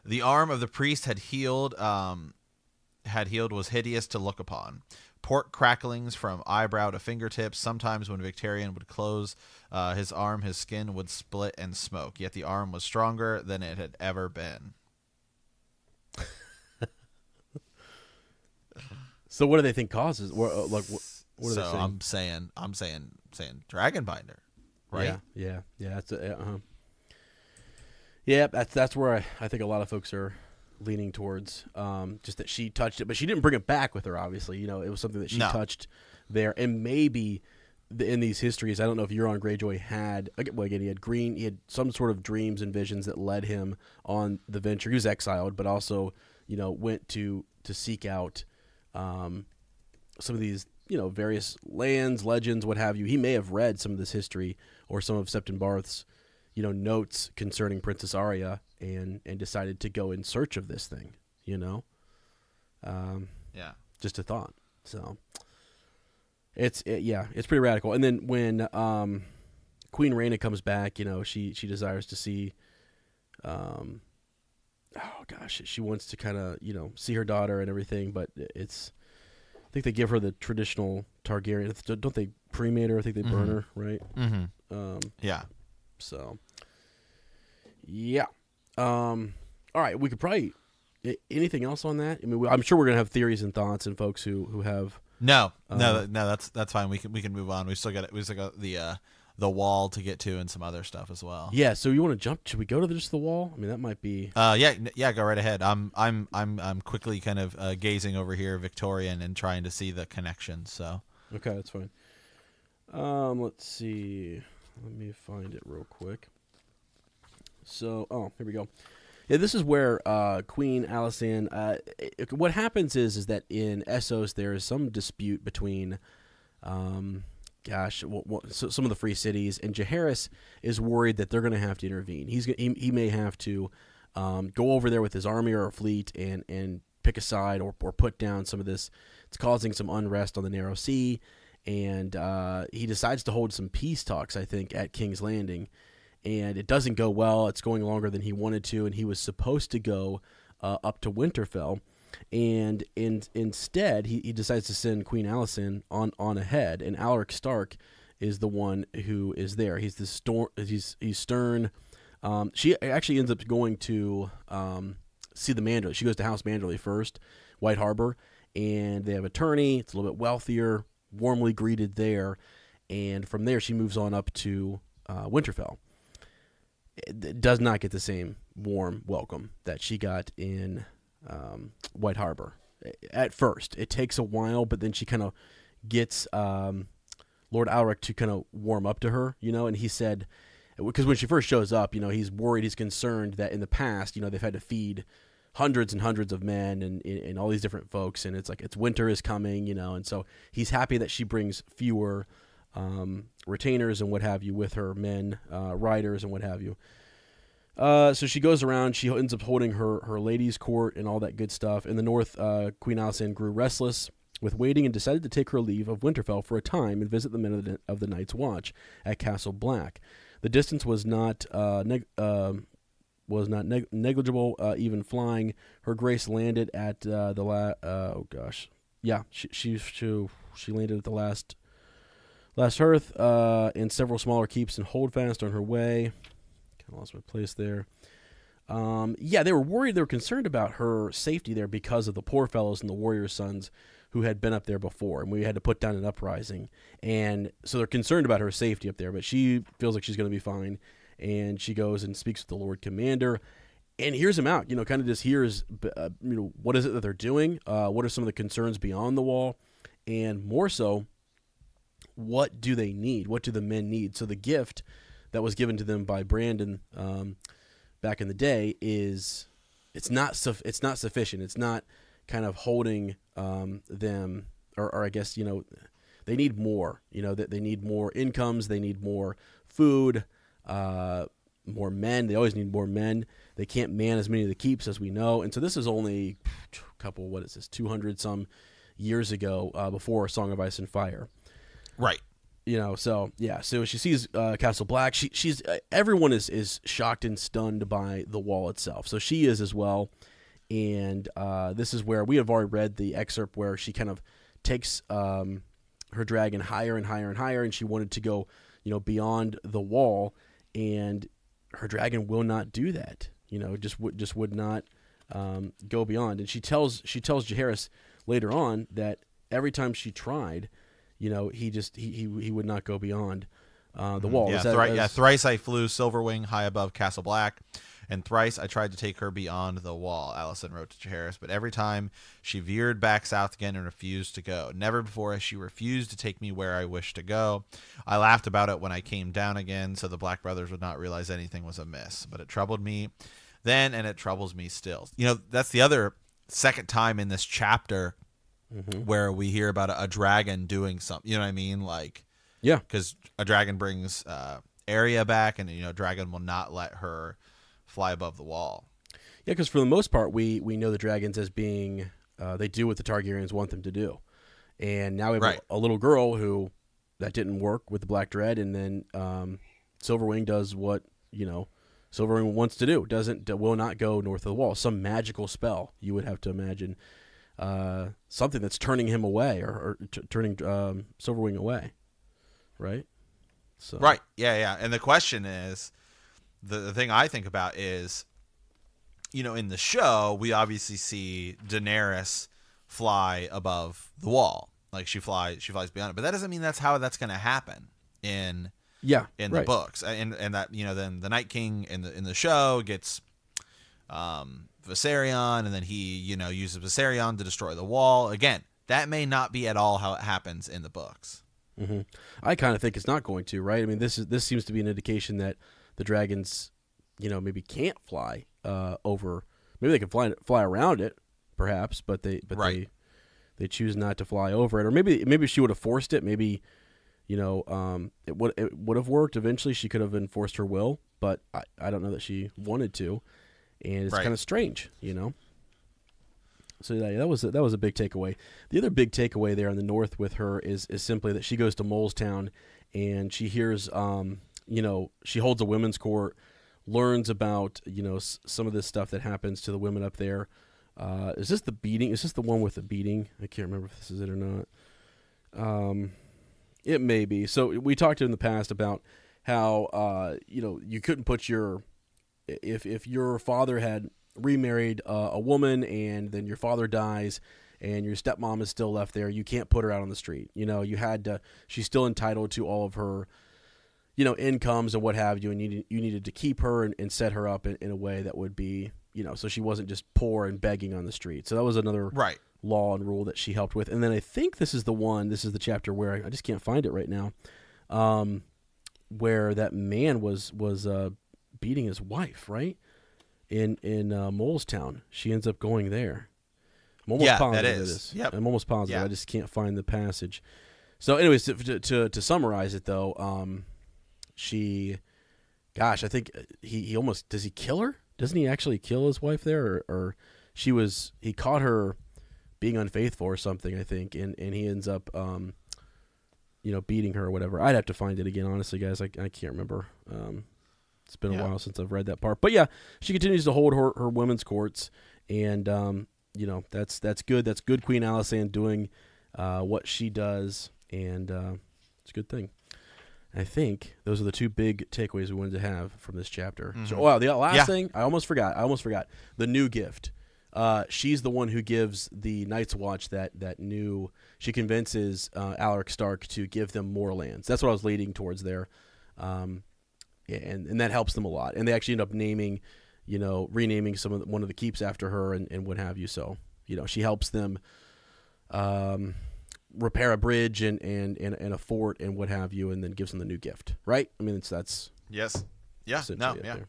The arm of the priest had healed, was hideous to look upon. Pork cracklings from eyebrow to fingertips. Sometimes when Victarion would close his arm, his skin would split and smoke. Yet the arm was stronger than it had ever been. So what do they think causes? What are they saying? I'm saying Dragonbinder, right? Yeah. That's Yeah, that's where I think a lot of folks are leaning towards. Just that she touched it, but she didn't bring it back with her. Obviously, it was something that she touched there, and maybe in these histories, I don't know if Euron Greyjoy had, well, again, he had some sort of dreams and visions that led him on the venture. He was exiled, but also, went to seek out some of these, various lands, legends, what have you. He may have read some of this history or some of Septon Barth's, notes concerning Princess Arya and decided to go in search of this thing, Yeah. Just a thought. So it's pretty radical. And then when Queen Rhaena comes back, she desires to see, she wants to kind of, see her daughter and everything, but I think they give her the traditional Targaryen. Don't they cremate her? I think they burn her, right? Mm-hmm. Yeah. So, yeah. All right, we could probably anything else on that. I mean, I'm sure we're gonna have theories and thoughts and folks who have. No, that's fine. We can move on. We still got the wall to get to and some other stuff as well. Yeah. So you want to jump? Should we go to just the wall? I mean, that might be. Yeah. Go right ahead. I'm quickly kind of gazing over here, Victorian, and trying to see the connections. So. Okay, that's fine. Let's see. Let me find it real quick. So, here we go. Yeah, this is where Queen Alysanne. What happens is that in Essos there is some dispute between, some of the free cities, and Jaehaerys is worried that they're going to have to intervene. He may have to go over there with his army or a fleet and pick a side or put down some of this. It's causing some unrest on the Narrow Sea. And he decides to hold some peace talks, I think, at King's Landing. And it doesn't go well. It's going longer than he wanted to. And he was supposed to go up to Winterfell. And instead, he decides to send Queen Alysanne on ahead. And Alaric Stark is the one who is there. He's he's stern. She actually ends up going to see the Manderley. She goes to House Manderley first, White Harbor. And they have a tourney. It's a little bit wealthier. Warmly greeted there, and from there she moves on up to Winterfell. It does not get the same warm welcome that she got in White Harbor. At first, it takes a while, but then she kind of gets Lord Alaric to kind of warm up to her, and he said, because when she first shows up, he's worried, he's concerned that in the past, they've had to feed hundreds and hundreds of men and all these different folks, and it's winter is coming, and so he's happy that she brings fewer retainers and what have you with her, men, riders and what have you. So she goes around, she ends up holding her ladies' court and all that good stuff. In the north, Queen Alysanne grew restless with waiting and decided to take her leave of Winterfell for a time and visit the men of the Night's Watch at Castle Black. The distance was not negligible, even flying. Her grace landed at she landed at the last hearth, and several smaller keeps and holdfast on her way. Kind of lost my place there. They were worried, they were concerned about her safety there because of the poor fellows and the warriors' sons who had been up there before, and we had to put down an uprising, and so they're concerned about her safety up there, but she feels like she's going to be fine. And she goes and speaks with the Lord Commander and hears him out, kind of just hears, what is it that they're doing? What are some of the concerns beyond the wall? And more so, what do they need? What do the men need? So the gift that was given to them by Brandon back in the day it's not sufficient. It's not kind of holding them, or I guess, they need more, that they need more incomes. They need more food. More men. They always need more men. They can't man as many of the keeps as we know. And so this is only a couple, 200 some years ago, before Song of Ice and Fire. Right. So she sees Castle Black. She's everyone is shocked and stunned by the wall itself. So she is as well. And this is where we have already read the excerpt where she kind of takes her dragon higher and higher and higher, and she wanted to go, beyond the wall. And her dragon will not do that. Just would not go beyond. And she tells Jaehaerys later on that every time she tried, he would not go beyond the wall. Yeah, thrice I flew Silverwing high above Castle Black, and thrice I tried to take her beyond the wall, Alicent wrote to Jaehaerys, but every time she veered back south again and refused to go. Never before has she refused to take me where I wished to go. I laughed about it when I came down again, so the Black Brothers would not realize anything was amiss. But it troubled me then, and it troubles me still. You know, that's the other second time in this chapter where we hear about a dragon doing something. You know what I mean? Like, yeah, because a dragon brings Arya back, and dragon will not let her fly above the wall. Yeah, because for the most part, we know the dragons as being they do what the Targaryens want them to do, and now we have a little girl who that didn't work with the Black Dread, and then Silverwing does what Silverwing wants to do. Will not go north of the wall. Some magical spell, you would have to imagine, something that's turning him away or turning Silverwing away, right? So. Right. Yeah. And the question is, the thing I think about is, in the show, we obviously see Daenerys fly above the wall. Like she flies beyond it. But that doesn't mean that's how that's going to happen in the books. And that, then the Night King in the show gets Viserion, and then he, uses Viserion to destroy the wall. Again, that may not be at all how it happens in the books. Mm-hmm. I kind of think it's not going to, right? I mean, this seems to be an indication that the dragons, maybe can't fly over. Maybe they can fly around it, perhaps, but they choose not to fly over it. Or maybe she would have forced it. Maybe it would have worked. Eventually, she could have enforced her will, but I don't know that she wanted to, and it's kind of strange, So that was a big takeaway. The other big takeaway there in the north with her is simply that she goes to Molestown, and she hears, she holds a women's court, learns about some of this stuff that happens to the women up there. Is this the beating? Is this the one with the beating? I can't remember if this is it or not. It may be. So we talked in the past about how you couldn't put if your father had remarried a woman and then your father dies and your stepmom is still left there, you can't put her out on the street. You had to. She's still entitled to all of her incomes and what have you, and you needed to keep her and set her up in a way that would be, so she wasn't just poor and begging on the street. So that was another law and rule that she helped with. And then I think this is the chapter where I just can't find it right now, where that man was beating his wife, right? In Molestown. She ends up going there. I'm almost positive it is. Yep. I'm almost positive. I just can't find the passage. So anyways, to summarize it though, I think he almost, does he kill her? Doesn't he actually kill his wife there? Or he caught her being unfaithful or something, I think, and he ends up, beating her or whatever. I'd have to find it again, honestly, guys. I can't remember. It's been a while since I've read that part. But yeah, she continues to hold her women's courts, and, that's good. That's good Queen Alysanne doing what she does, and it's a good thing. I think those are the two big takeaways we wanted to have from this chapter. Mm-hmm. So, the last thing, I almost forgot. The new gift. She's the one who gives the Night's Watch that new. She convinces Alaric Stark to give them more lands. That's what I was leading towards there, and that helps them a lot. And they actually end up naming, renaming one of the keeps after her and what have you. So she helps them repair a bridge and a fort and what have you, and then gives them the new gift. Right? I mean, that's yes, yeah, no, yeah. There.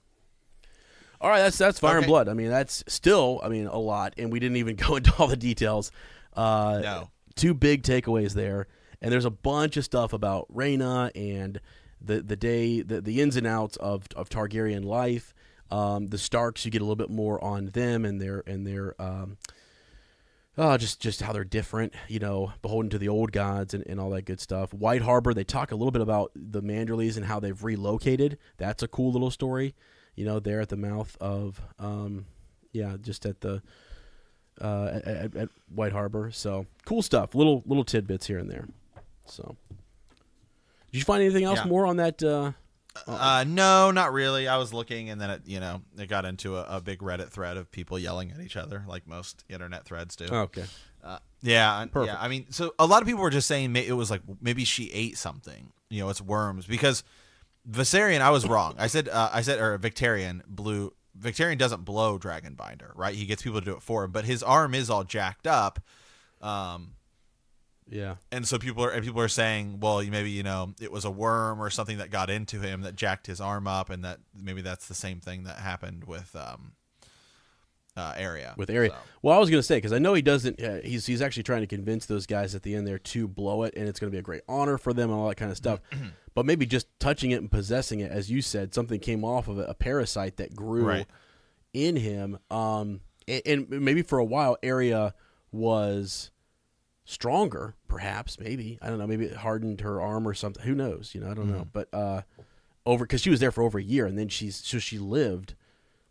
All right, that's Fire and Blood. I mean, that's still, a lot, and we didn't even go into all the details. No. Two big takeaways there, and there's a bunch of stuff about Rhaena and the ins and outs of Targaryen life. The Starks, you get a little bit more on them and their just how they're different, beholden to the old gods and all that good stuff. White Harbor, they talk a little bit about the Manderleys and how they've relocated. That's a cool little story. There at the mouth of, just at the at White Harbor. So cool stuff. Little tidbits here and there. So, did you find anything else more on that? No, not really. I was looking, and then it got into a big Reddit thread of people yelling at each other, like most internet threads do. Oh, okay. Perfect. I mean, so a lot of people were just saying it was like maybe she ate something. It's worms because. Viserion, I was wrong. I said, or Victarion blew Victarion doesn't blow Dragonbinder, right? He gets people to do it for him, but his arm is all jacked up. Yeah. And so people are saying, well, maybe, it was a worm or something that got into him that jacked his arm up, and that maybe that's the same thing that happened with Arya. With Arya. So. Well, I was going to say, because I know he doesn't, he's actually trying to convince those guys at the end there to blow it, and it's going to be a great honor for them and all that kind of stuff. But maybe just touching it and possessing it, as you said, something came off of it, a parasite that grew in him. And maybe for a while, Arya was stronger, perhaps, maybe. I don't know. Maybe it hardened her arm or something. Who knows? I don't know. But because she was there for over a year, and then she lived.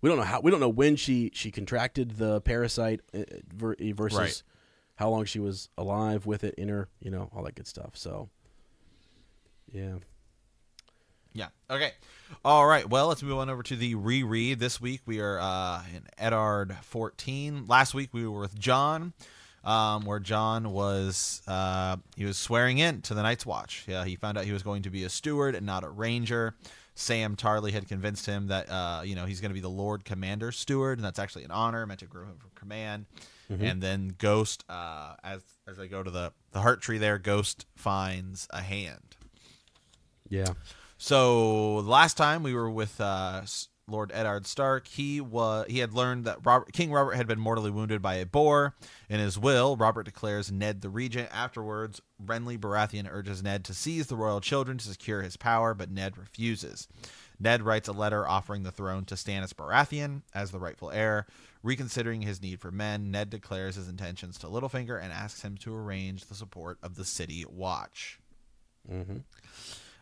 We don't know when she contracted the parasite versus how long she was alive with it in her. All that good stuff. So, yeah. Yeah. Okay. All right. Well, let's move on over to the reread. This week we are in Eddard 14. Last week we were with Jon. Where Jon was he was swearing in to the Night's Watch. Yeah, he found out he was going to be a steward and not a ranger. Sam Tarly had convinced him that he's going to be the Lord Commander Steward, and that's actually an honor meant to grow him from command. And then Ghost, as they go to the heart tree there, Ghost finds a hand. Yeah. So last time we were with Lord Eddard Stark, he had learned that King Robert had been mortally wounded by a boar. In his will, Robert declares Ned the regent. Afterwards, Renly Baratheon urges Ned to seize the royal children to secure his power, but Ned refuses. Ned writes a letter offering the throne to Stannis Baratheon as the rightful heir. Reconsidering his need for men, Ned declares his intentions to Littlefinger and asks him to arrange the support of the City Watch.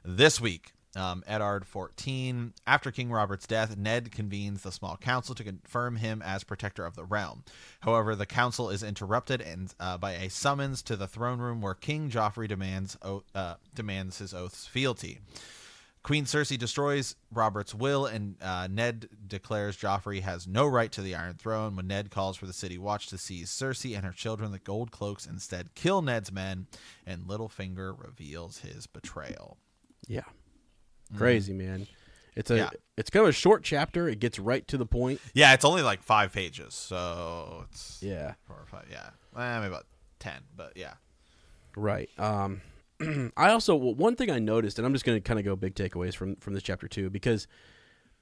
This week, Eddard 14. After King Robert's death, Ned convenes the small council to confirm him as protector of the realm. However, the council is interrupted and by a summons to the throne room where King Joffrey demands his oath's fealty. Queen Cersei destroys Robert's will, and Ned declares Joffrey has no right to the Iron Throne. When Ned calls for the City Watch to seize Cersei and her children, the Gold Cloaks instead kill Ned's men, and Littlefinger reveals his betrayal. Yeah. Crazy, man. It's kind of a short chapter. It gets right to the point. Yeah, it's only like 5 pages, so it's 4 or 5. Yeah, maybe about 10, but yeah. Right. One thing I noticed, and I'm just going to kind of go big takeaways from this chapter too, because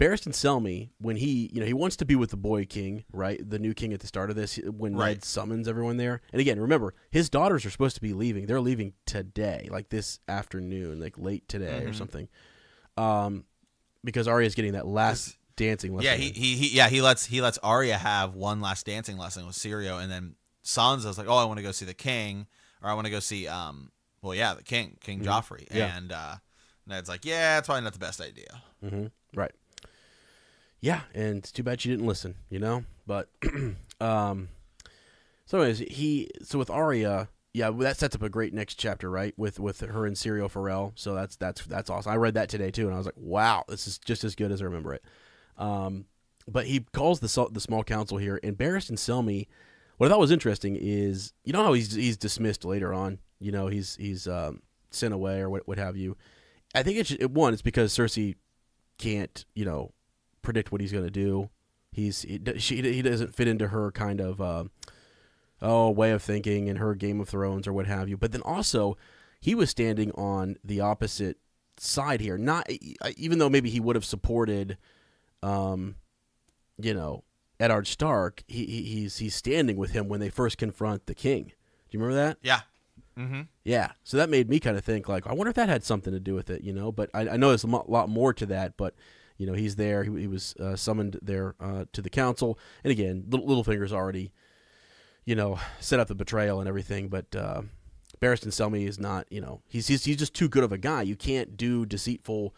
Barristan Selmy, when he wants to be with the boy king, right, the new king at the start of this, when Ned summons everyone there, and again, remember, his daughters are supposed to be leaving. They're leaving today, like this afternoon, like late today or something. Because Arya's getting that last dancing lesson. Yeah, he lets Arya have one last dancing lesson with Syrio, and then Sansa's like, "Oh, I want to go see the king, or I want to go see the king, Joffrey." Yeah. And Ned's like, "Yeah, it's probably not the best idea." Right. Yeah, and it's too bad she didn't listen, But so anyways, so with Arya. Yeah, that sets up a great next chapter, right? With her and Syrio Forel. So that's awesome. I read that today too, and I was like, wow, this is just as good as I remember it. But he calls the small council here, and Barristan Selmy. What I thought was interesting is, how he's dismissed later on. He's sent away or what have you. I think it's because Cersei can't predict what he's going to do. He doesn't fit into her kind of. Way of thinking and her Game of Thrones or what have you. But then also, he was standing on the opposite side here. Not even though maybe he would have supported, Eddard Stark. He's standing with him when they first confront the king. Do you remember that? Yeah. Yeah. So that made me kind of think like, I wonder if that had something to do with it. But I know there's a lot more to that. But he's there. He was summoned there to the council. And again, Littlefinger's already. Set up the betrayal and everything, but Barristan Selmy is not, he's just too good of a guy. You can't do deceitful,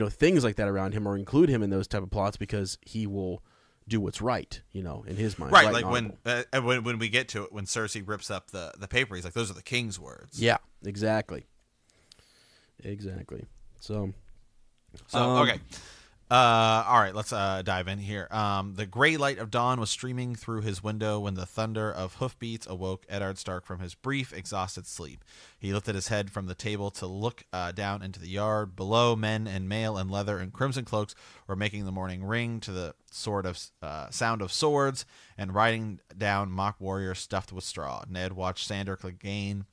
things like that around him or include him in those type of plots because he will do what's right, in his mind. Right, like when we get to it, when Cersei rips up the paper, he's like, those are the king's words. Yeah, exactly. So okay. All right, let's dive in here. The gray light of dawn was streaming through his window when the thunder of hoofbeats awoke Eddard Stark from his brief, exhausted sleep. He lifted his head from the table to look down into the yard. Below, men and mail in leather and crimson cloaks were making the morning ring to the sound of swords and riding down mock warriors stuffed with straw. Ned watched Sandor Clegane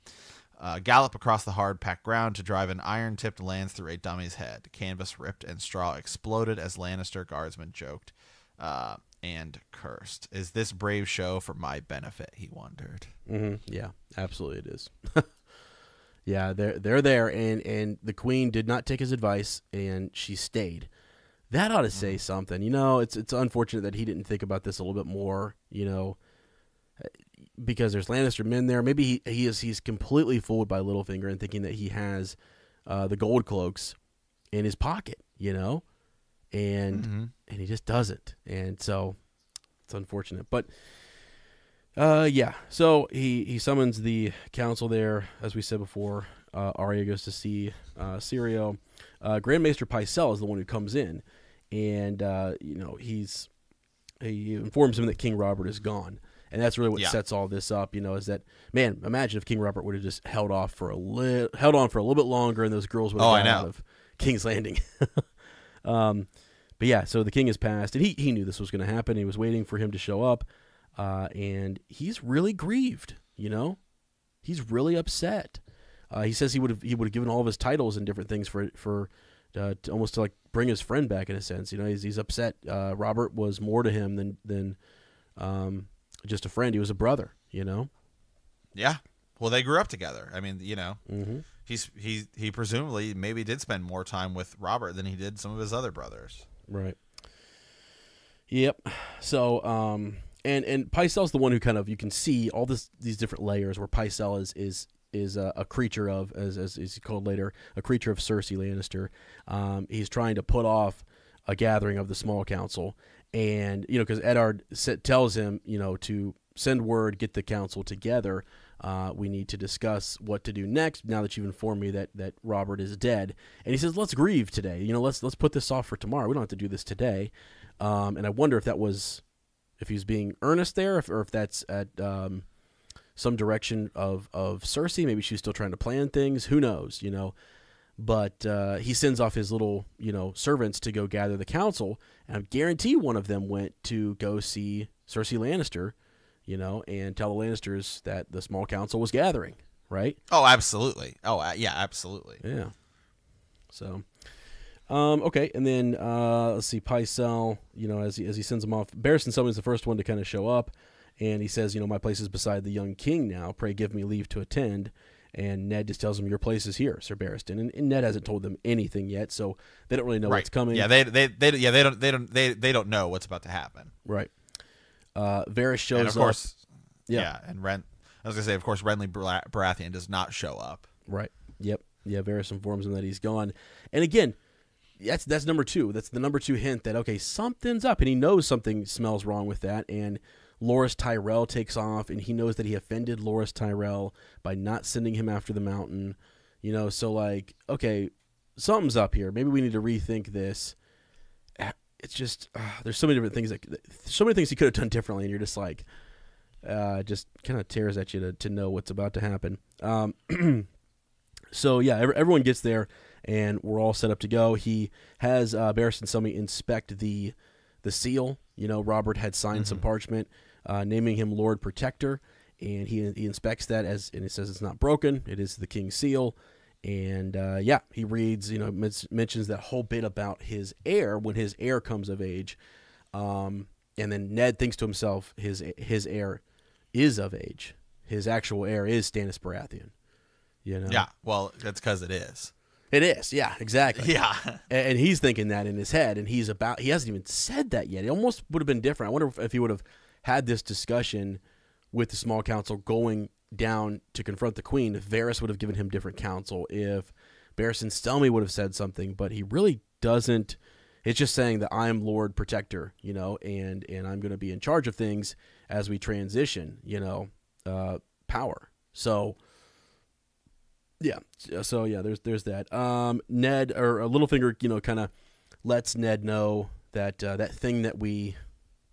gallop across the hard-packed ground to drive an iron-tipped lance through a dummy's head. Canvas ripped and straw exploded as Lannister guardsmen joked and cursed. Is this brave show for my benefit? He wondered. Mm-hmm. Yeah, absolutely it is. Yeah, they're there, and the queen did not take his advice, and she stayed. That ought to say something. It's unfortunate that he didn't think about this a little bit more, because there's Lannister men there. Maybe he's completely fooled by Littlefinger and thinking that he has the gold cloaks in his pocket, and he just doesn't. And so it's unfortunate. But yeah, so he summons the council there, as we said before. Arya goes to see Syrio. Grand Maester Pycelle is the one who comes in, and he informs him that King Robert is gone. And that's really what sets all this up, is that, man, imagine if King Robert would have just held on for a little bit longer, and those girls would have got out of King's Landing. But yeah, so the king has passed, and he knew this was going to happen. He was waiting for him to show up, and he's really grieved. He's really upset. He says he would have given all of his titles and different things for almost to like bring his friend back in a sense. He's upset. Robert was more to him than just a friend. He was a brother, Yeah. Well, they grew up together. I mean, he presumably maybe did spend more time with Robert than he did some of his other brothers. Right. Yep. So, and Pycelle's the one who kind of, you can see all these different layers where Pycelle is a creature of, as he's called later, a creature of Cersei Lannister. He's trying to put off a gathering of the small council. And, because Eddard tells him, to send word, get the council together. We need to discuss what to do next now that you've informed me that Robert is dead. And he says, let's grieve today. Let's put this off for tomorrow. We don't have to do this today. And I wonder if he's being earnest there, or if that's at some direction of Cersei. Maybe she's still trying to plan things. Who knows, But he sends off his little, servants to go gather the council, and I guarantee one of them went to go see Cersei Lannister, and tell the Lannisters that the small council was gathering, right? Oh, absolutely. Oh, yeah, absolutely. Yeah. So, okay, and then let's see, Pycelle, as he sends them off, Barristan Selmy is the first one to kind of show up, and he says, my place is beside the young king now. Pray give me leave to attend. And Ned just tells him, your place is here, Sir Barristan. And Ned hasn't told them anything yet, so they don't really know what's coming. Yeah, they don't know what's about to happen. Right. Varys shows and of course, up. Yeah, and I was gonna say, of course, Renly Baratheon does not show up. Right. Yep. Yeah. Varys informs him that he's gone, and again, that's number two. That's the number two hint that okay, something's up, and he knows something smells wrong with that, and Loras Tyrell takes off, and he knows that he offended Loras Tyrell by not sending him after the mountain. So like, okay, something's up here. Maybe we need to rethink this. It's just there's so many different things so many things he could have done differently, and you're just like, just kind of tears at you to know what's about to happen. So yeah, everyone gets there, and we're all set up to go. He has Barristan Selmy inspect the seal. Robert had signed some parchment naming him Lord Protector, and he inspects that and it says it's not broken. It is the king's seal. And he reads, mentions that whole bit about his heir when his heir comes of age. And then Ned thinks to himself, his heir is of age. His actual heir is Stannis Baratheon. Yeah, well, that's because it is. It is, yeah, exactly. Yeah. And he's thinking that in his head, and he hasn't even said that yet. It almost would have been different. I wonder if he would have had this discussion with the small council going down to confront the queen, if Varys would have given him different counsel, if Barristan Selmy would have said something, but he really doesn't. It's just saying that I'm Lord Protector, and I'm going to be in charge of things as we transition, power. So, yeah. So, yeah, there's that. Ned, or Littlefinger, kind of lets Ned know that that thing that we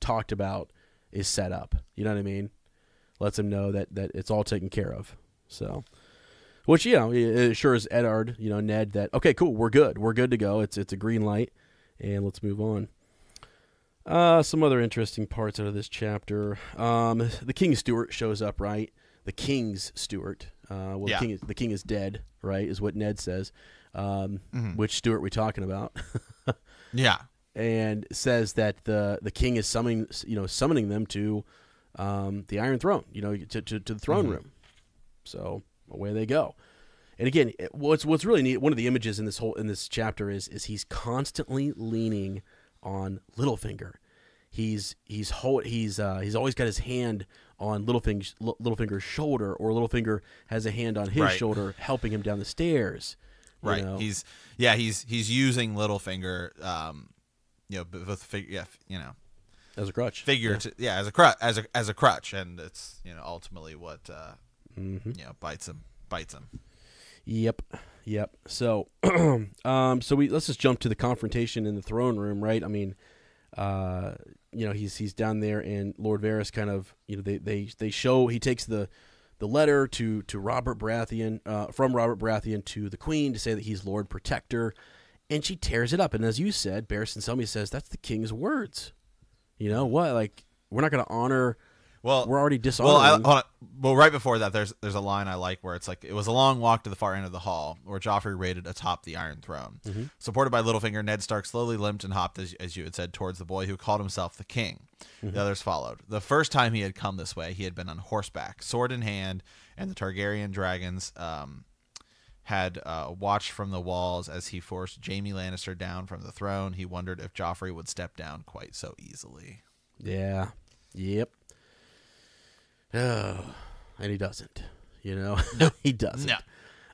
talked about is set up. You know what I mean? Lets him know that it's all taken care of. So, which, it assures Eddard, Ned, that, okay, cool, we're good. We're good to go. It's a green light, and let's move on. Some other interesting parts out of this chapter. The King's Steward shows up, right? The King's Steward. The king is dead, right, is what Ned says. Which Steward we talking about? Yeah. And says that the king is summoning them to the Iron Throne, to the throne room. So away they go. And again, what's really neat, one of the images in this chapter is he's constantly leaning on Littlefinger. He's always got his hand on Littlefinger's shoulder, or Littlefinger has a hand on his shoulder, helping him down the stairs. Right. He's using Littlefinger, as a crutch. As a crutch, and it's ultimately what bites him. Yep. So, let's just jump to the confrontation in the throne room, right? I mean, he's down there, and Lord Varys kind of, they show, he takes the letter to Robert Baratheon, from Robert Baratheon to the Queen to say that he's Lord Protector, and she tears it up. And as you said, Barristan Selmy says that's the king's words. You know what? Like, we're not going to honor. Well, we're already dishonoring. Well, right before that, there's a line I like where it's like, it was a long walk to the far end of the hall where Joffrey waited atop the Iron Throne. Mm-hmm. Supported by Littlefinger, Ned Stark slowly limped and hopped, as you had said, towards the boy who called himself the king. Mm-hmm. The others followed. The first time he had come this way, he had been on horseback, sword in hand, and the Targaryen dragons had watched from the walls as he forced Jaime Lannister down from the throne. He wondered if Joffrey would step down quite so easily. Yeah. Yep. Oh, and he doesn't. No. He doesn't.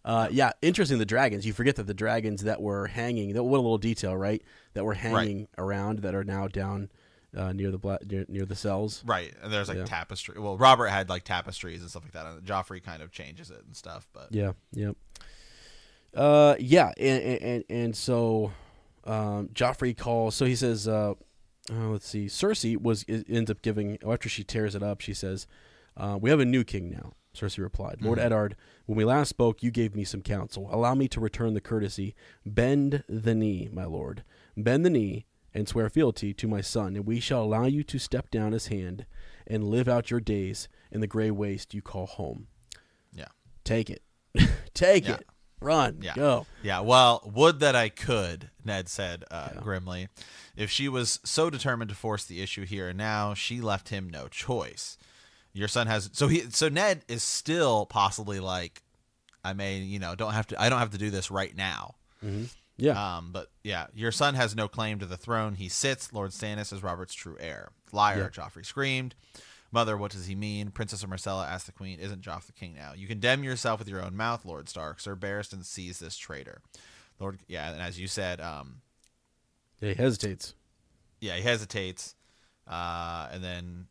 No. Interesting. The dragons. You forget that the dragons that were hanging. What a little detail, right? That were hanging around that are now down near the cells. Right, and there's tapestry. Well, Robert had tapestries and stuff like that, and Joffrey kind of changes it and stuff. But yeah. And so Joffrey calls. So he says, let's see. Cersei ends up giving, after she tears it up, she says, "We have a new king now." Cersei replied, "Lord Eddard, when we last spoke, you gave me some counsel. Allow me to return the courtesy. Bend the knee, my lord. Bend the knee and swear fealty to my son, and we shall allow you to step down his hand and live out your days in the gray waste you call home." Yeah. Take it. Take it. Run. Go. Yeah. Well, would that I could, Ned said grimly. If she was so determined to force the issue here and now, she left him no choice. Your son has so Ned is still possibly I don't have to do this right now. Mm-hmm. Yeah. But yeah, your son has no claim to the throne. He sits. Lord Stannis is Robert's true heir. Liar, yeah. Joffrey screamed. Mother, what does he mean? Princess Marcella asked the queen. Isn't Joff the king now? You condemn yourself with your own mouth, Lord Stark. Sir Barristan sees this traitor. And as you said, he hesitates. Yeah, he hesitates. And then,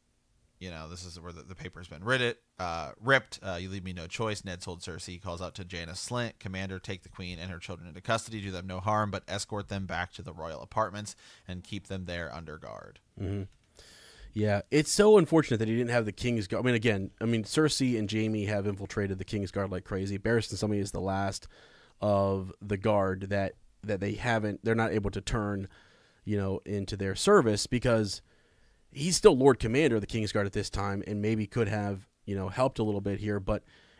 this is where the paper's been ripped. You leave me no choice. Ned told Cersei. He calls out to Jaina Slint. Commander, take the queen and her children into custody. Do them no harm, but escort them back to the royal apartments and keep them there under guard. Mm-hmm. Yeah, it's so unfortunate that he didn't have the King's Guard. Cersei and Jaime have infiltrated the King's Guard like crazy. Barristan Selmy is the last of the guard that they're not able to turn, into their service, because he's still Lord Commander of the King's Guard at this time, and maybe could have, helped a little bit here,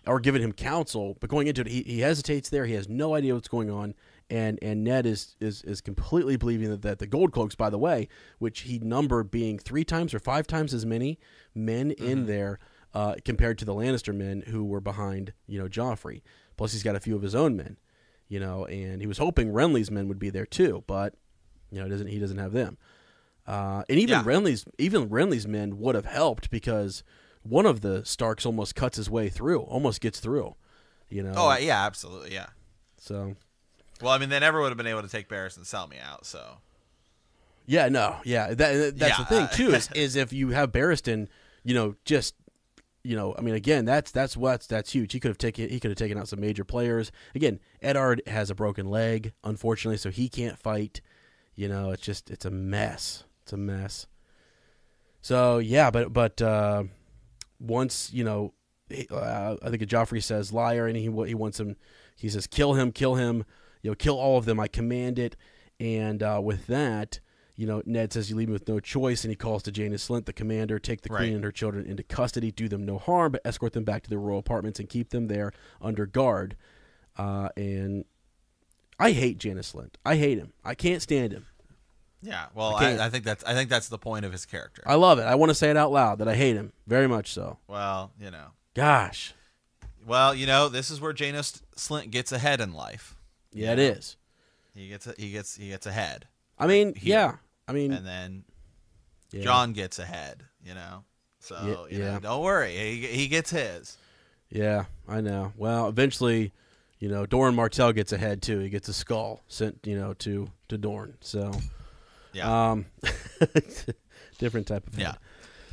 or given him counsel. But going into it, he hesitates there. He has no idea what's going on. And Ned is completely believing that the Gold Cloaks, by the way, which he numbered being 3 times or 5 times as many men in there compared to the Lannister men who were behind, Joffrey. Plus, he's got a few of his own men, and he was hoping Renly's men would be there too, but he doesn't have them. And even Renly's men would have helped, because one of the Starks almost cuts his way through, almost gets through. Oh yeah, absolutely, yeah. So. Well, they never would have been able to take Barristan Selmy out, so. Yeah, no, yeah. That's the thing, too, is if you have Barristan, again, that's huge. He could have taken out some major players. Again, Eddard has a broken leg, unfortunately, so he can't fight, It's a mess. It's a mess. So yeah, but once I think Joffrey says liar, and he wants him. He says kill him, kill all of them. I command it. And with that, Ned says you leave me with no choice, and he calls to Jaina Slynt, the commander, take the queen and her children into custody, do them no harm, but escort them back to their royal apartments and keep them there under guard. And I hate Jaina Slynt. I hate him. I can't stand him. Yeah, well, I think that's the point of his character. I love it. I want to say it out loud that I hate him very much. So. Well, Gosh. Well, this is where Jaina Slynt gets ahead in life. Yeah, it is. He gets ahead. I mean, here. I mean, and then Jon gets ahead. So don't worry, he gets his. Yeah, I know. Well, eventually, Doran Martell gets ahead too. He gets a skull sent, to Dorne. So. Yeah. Different type of head. Yeah.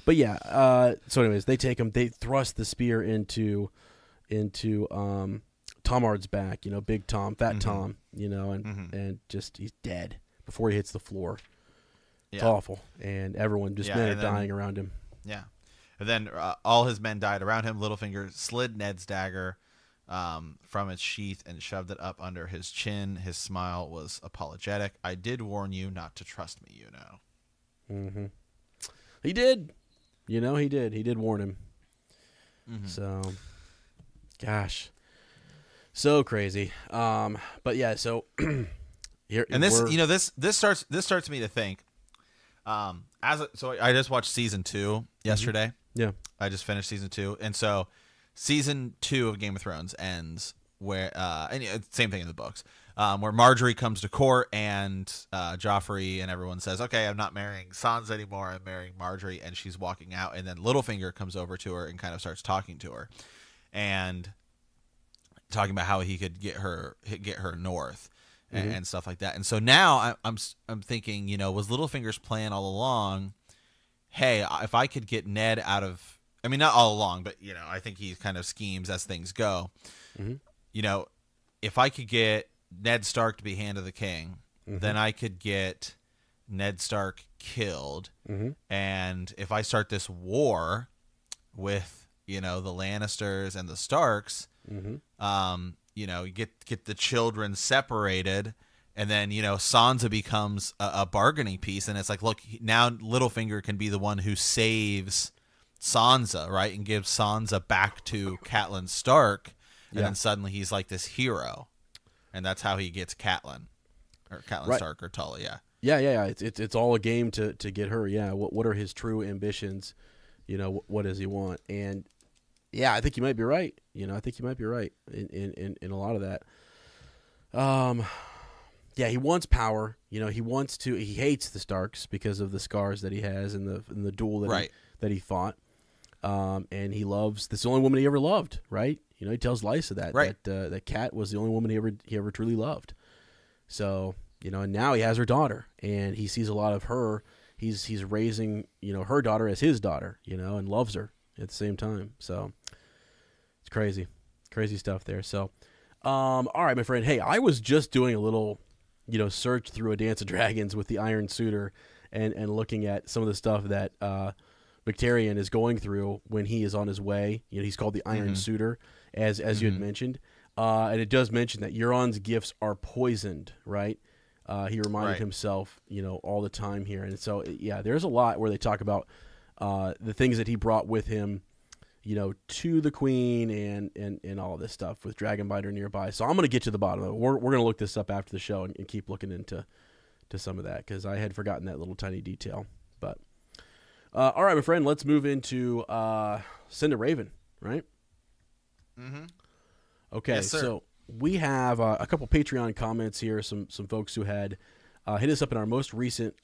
But yeah, so anyways, they take him, they thrust the spear into Tomard's back, Big Tom, Fat Tom, and just he's dead before he hits the floor. It's awful. And everyone men are dying around him. Yeah. And then all his men died around him. Littlefinger slid Ned's dagger from its sheath and shoved it up under his chin. His smile was apologetic. I did warn you not to trust me, Mm-hmm. He did. He did. He did warn him. Mm-hmm. So, gosh, so crazy. But yeah, so here and this starts me to think. So I just watched season 2 yesterday. Yeah, I just finished season 2, and so season 2 of Game of Thrones ends where same thing in the books. Where Marjorie comes to court and Joffrey and everyone says, okay, I'm not marrying Sansa anymore. I'm marrying Marjorie. And she's walking out. And then Littlefinger comes over to her and kind of starts talking to her and talking about how he could get her north and stuff like that. And so now I'm thinking, was Littlefinger's plan all along, hey, if I could get Ned out of, I mean, not all along, but, I think he kind of schemes as things go. Mm-hmm. If I could get Ned Stark to be Hand of the King, then I could get Ned Stark killed. And if I start this war with, the Lannisters and the Starks, get the children separated, and then, Sansa becomes a bargaining piece. And it's like, look, now Littlefinger can be the one who saves Sansa, right? And gives Sansa back to Catelyn Stark. And then suddenly he's like this hero. And that's how he gets Catelyn Stark or Tully, Yeah. It's all a game to get her. Yeah. What are his true ambitions? What does he want? And yeah, I think you might be right. I think you might be right in a lot of that. Yeah, he wants power. He hates the Starks because of the scars that he has in the duel that he fought. And he loves. This is the only woman he ever loved, right? He tells Lysa that Cat was the only woman he ever truly loved. So, and now he has her daughter, and he sees a lot of her. He's raising, her daughter as his daughter, and loves her at the same time. So it's crazy stuff there. So, all right, my friend. Hey, I was just doing a little, search through A Dance of Dragons with the Iron Suitor, and looking at some of the stuff that Victarion is going through when he is on his way. He's called the Iron Suitor, as you had mentioned. And it does mention that Euron's gifts are poisoned, right? He reminded himself, all the time here. And so, yeah, there's a lot where they talk about the things that he brought with him, to the queen and all this stuff with Dragonbiter nearby. So I'm going to get to the bottom of it. We're going to look this up after the show and keep looking into some of that, because I had forgotten that little tiny detail. But all right, my friend, let's move into Send a Raven, right? Mm-hmm. Okay, yes, sir. So we have a couple Patreon comments here, some folks who had hit us up in our most recent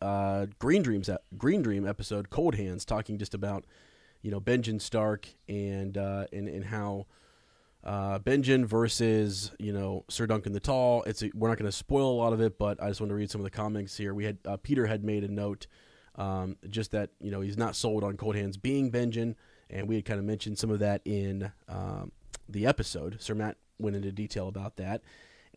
Green Dream episode, Cold Hands, talking just about Benjen Stark and how Benjen versus Sir Duncan the Tall. We're not going to spoil a lot of it, but I just want to read some of the comments here. We had Peter had made a note just that he's not sold on Cold Hands being Benjen, and we had kind of mentioned some of that in the episode. Sir Matt went into detail about that.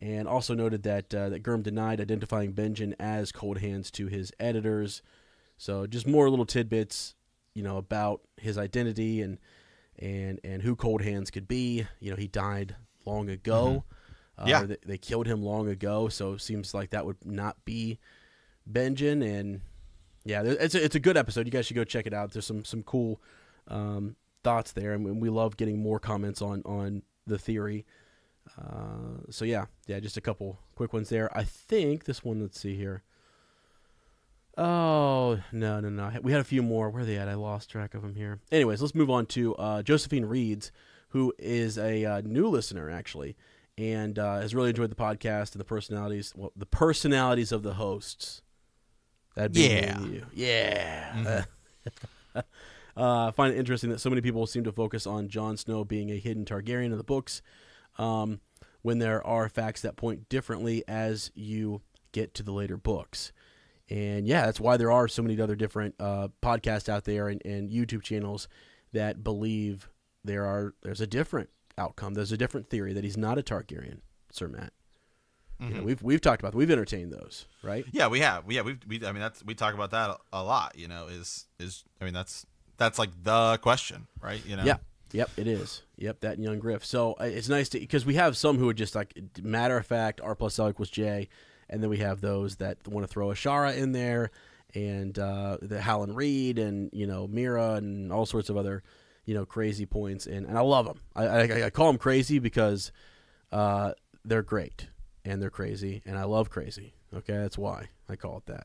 and also noted that that Gurm denied identifying Benjen as Cold Hands to his editors. So just more little tidbits, about his identity and who Cold Hands could be. He died long ago. They killed him long ago, so it seems like that would not be Benjen. And yeah, it's a good episode. You guys should go check it out. There's some cool thoughts there, and we love getting more comments on the theory. So yeah, just a couple quick ones there. I think this one. Let's see here. Oh no! We had a few more. Where are they at? I lost track of them here. Anyways, let's move on to Josephine Reeds, who is a new listener actually, and has really enjoyed the podcast and the personalities. Well, the personalities of the hosts. That'd be you. Yeah. Mm-hmm. I find it interesting that so many people seem to focus on Jon Snow being a hidden Targaryen in the books, when there are facts that point differently as you get to the later books. And yeah, that's why there are so many other different podcasts out there and YouTube channels that believe there's a different outcome. There's a different theory that he's not a Targaryen, Sir Matt. Mm-hmm. We've talked about that. We've entertained those, right? Yeah, we have. Yeah, we talk about that a lot. That's like the question, right? Yeah. Yep, it is. Yep, that and Young Griff. So it's nice because we have some who are just like matter of fact, R plus L equals J. And then we have those that want to throw Ashara in there, and the Howland Reed, and Mira, and all sorts of other crazy points. And I love them. I call them crazy because they're great and they're crazy, and I love crazy. Okay, that's why I call it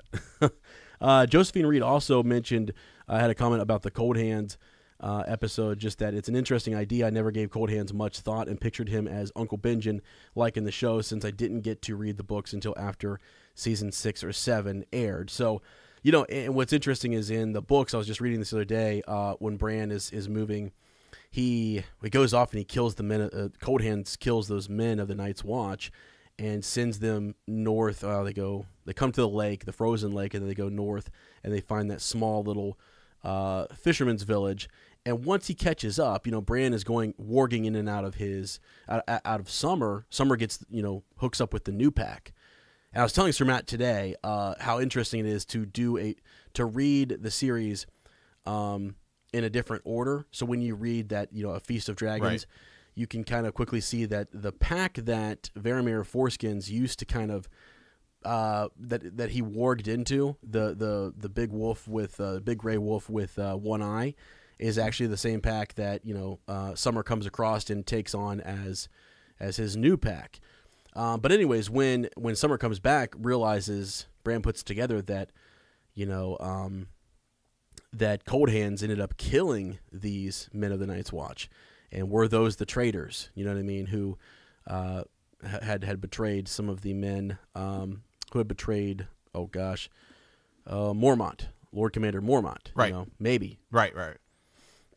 that. Josephine Reed also mentioned, had a comment about the Cold Hands episode, just that it's an interesting idea. I never gave Cold Hands much thought and pictured him as Uncle Benjen like in the show, since I didn't get to read the books until after season 6 or 7 aired. So, and what's interesting is in the books, I was just reading this the other day, when Bran is moving, he goes off and he kills the men, Cold Hands kills those men of the Night's Watch and sends them north. They come to the lake, the frozen lake, and then they go north and they find that small little fisherman's village. And once he catches up, Bran is warging in and out of Summer. Summer gets, hooks up with the new pack. And I was telling Sir Matt today how interesting it is to read the series in a different order. So when you read that, A Feast of Dragons, right, you can kind of quickly see that the pack that Varamir Foreskins used to kind of that he warged into, the big wolf with big gray wolf with one eye, is actually the same pack that Summer comes across and takes on as his new pack. But anyways, when Summer comes back, realizes Bran puts together that that Cold Hands ended up killing these men of the Night's Watch, and were those the traitors? You know what I mean? Who had betrayed some of the men who had betrayed? Oh gosh, Mormont, Lord Commander Mormont. Right. Maybe. Right.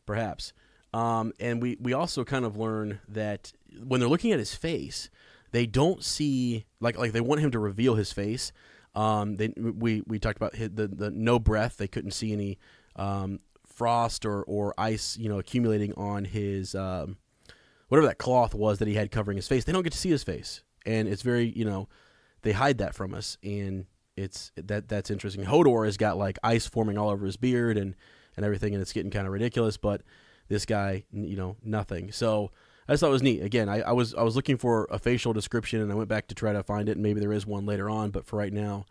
Perhaps. And we also kind of learn that when they're looking at his face, they don't see like they want him to reveal his face. We talked about the no breath. They couldn't see any frost or ice, accumulating on his whatever that cloth was that he had covering his face. They don't get to see his face, and it's very they hide that from us, and that's interesting. Hodor has got like ice forming all over his beard and everything, and it's getting kind of ridiculous. But this guy, nothing. So I just thought it was neat. Again, I was looking for a facial description, and I went back to try to find it, and maybe there is one later on. But for right now,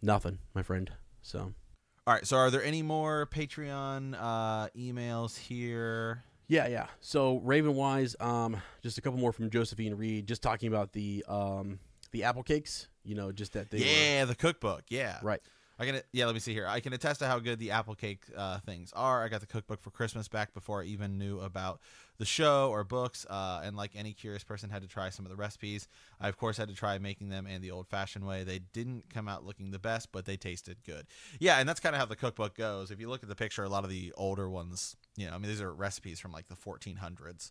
nothing, my friend. So. All right, so are there any more Patreon emails here? Yeah. So Raven-wise, just a couple more from Josephine Reed, just talking about the apple cakes. Just that they were... the cookbook. Yeah, right. Let me see here. I can attest to how good the apple cake things are. I got the cookbook for Christmas back before I even knew about the show or books, and like any curious person, had to try some of the recipes. I, of course, had to try making them in the old-fashioned way. They didn't come out looking the best, but they tasted good. Yeah, and that's kind of how the cookbook goes. If you look at the picture, a lot of the older ones, these are recipes from like the 1400s.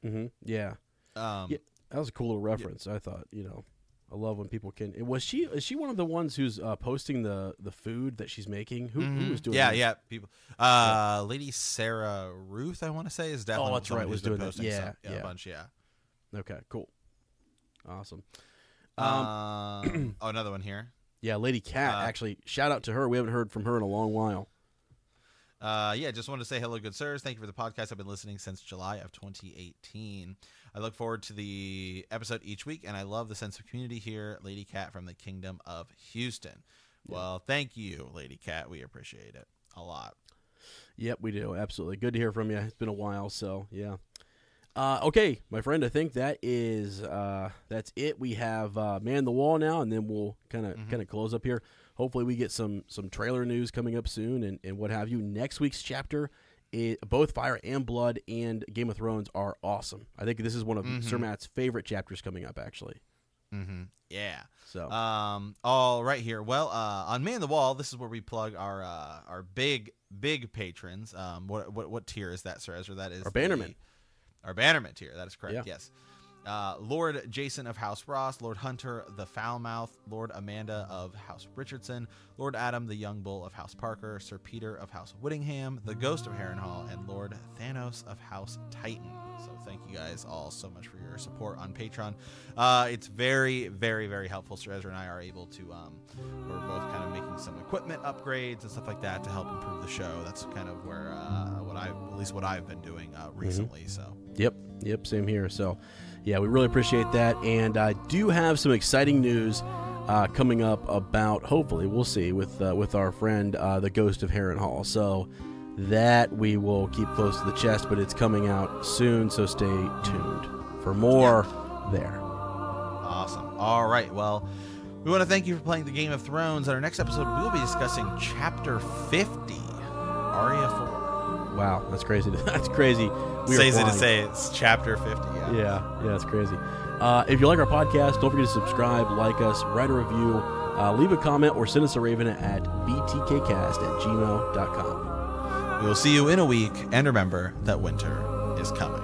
Mm-hmm. Yeah. Yeah, that was a cool little reference, I thought, I love when people can. Is she one of the ones who's posting the food that she's making? Who was doing that? Yeah, people. Lady Sarah Ruth, I want to say, is definitely that's right, was doing posting that. a bunch. Yeah. Okay, cool. Awesome. Another one here. Yeah, Lady Cat, actually, shout out to her. We haven't heard from her in a long while. Just wanted to say hello, good sirs. Thank you for the podcast. I've been listening since July of 2018. I look forward to the episode each week, and I love the sense of community here. Lady Cat from the Kingdom of Houston. Yeah. Well, thank you, Lady Cat. We appreciate it a lot. Yep, we do. Absolutely. Good to hear from you. It's been a while, so yeah. Okay, my friend, I think that is that's it. We have Man the Wall now, and then we'll kind of close up here. Hopefully we get some trailer news coming up soon and what have you. Next week's chapter, both Fire and Blood and Game of Thrones are awesome. I think this is one of Sir Matt's favorite chapters coming up, actually. Yeah. So, all right here. Well, on Man the Wall, this is where we plug our big patrons. What tier is that, Sir Ezra? That is our Bannerman. Our Bannerman tier. That is correct. Yeah. Yes. Lord Jason of House Ross, Lord Hunter the Foulmouth, Lord Amanda of House Richardson, Lord Adam the Young Bull of House Parker, Sir Peter of House Whittingham, the Ghost of Harrenhal, and Lord Thanos of House Titan. So thank you guys all so much for your support on Patreon. It's very, very, very helpful. Sir Ezra and I are able to, we're both kind of making some equipment upgrades and stuff like that to help improve the show. That's kind of where, what I've been doing recently. So. Yep, same here. So, yeah, we really appreciate that, and I do have some exciting news coming up about, hopefully, we'll see, with our friend, the Ghost of Harrenhal. So that we will keep close to the chest, but it's coming out soon, so stay tuned for more there. Awesome. All right, well, we want to thank you for playing the Game of Thrones. On our next episode, we will be discussing Chapter 50, Arya 4. Wow, that's crazy. That's crazy. It's easy to say it's Chapter 50. Yeah, it's crazy. If you like our podcast, don't forget to subscribe, like us, write a review, leave a comment, or send us a raven at btkcast@gmail.com. We will see you in a week, and remember that winter is coming.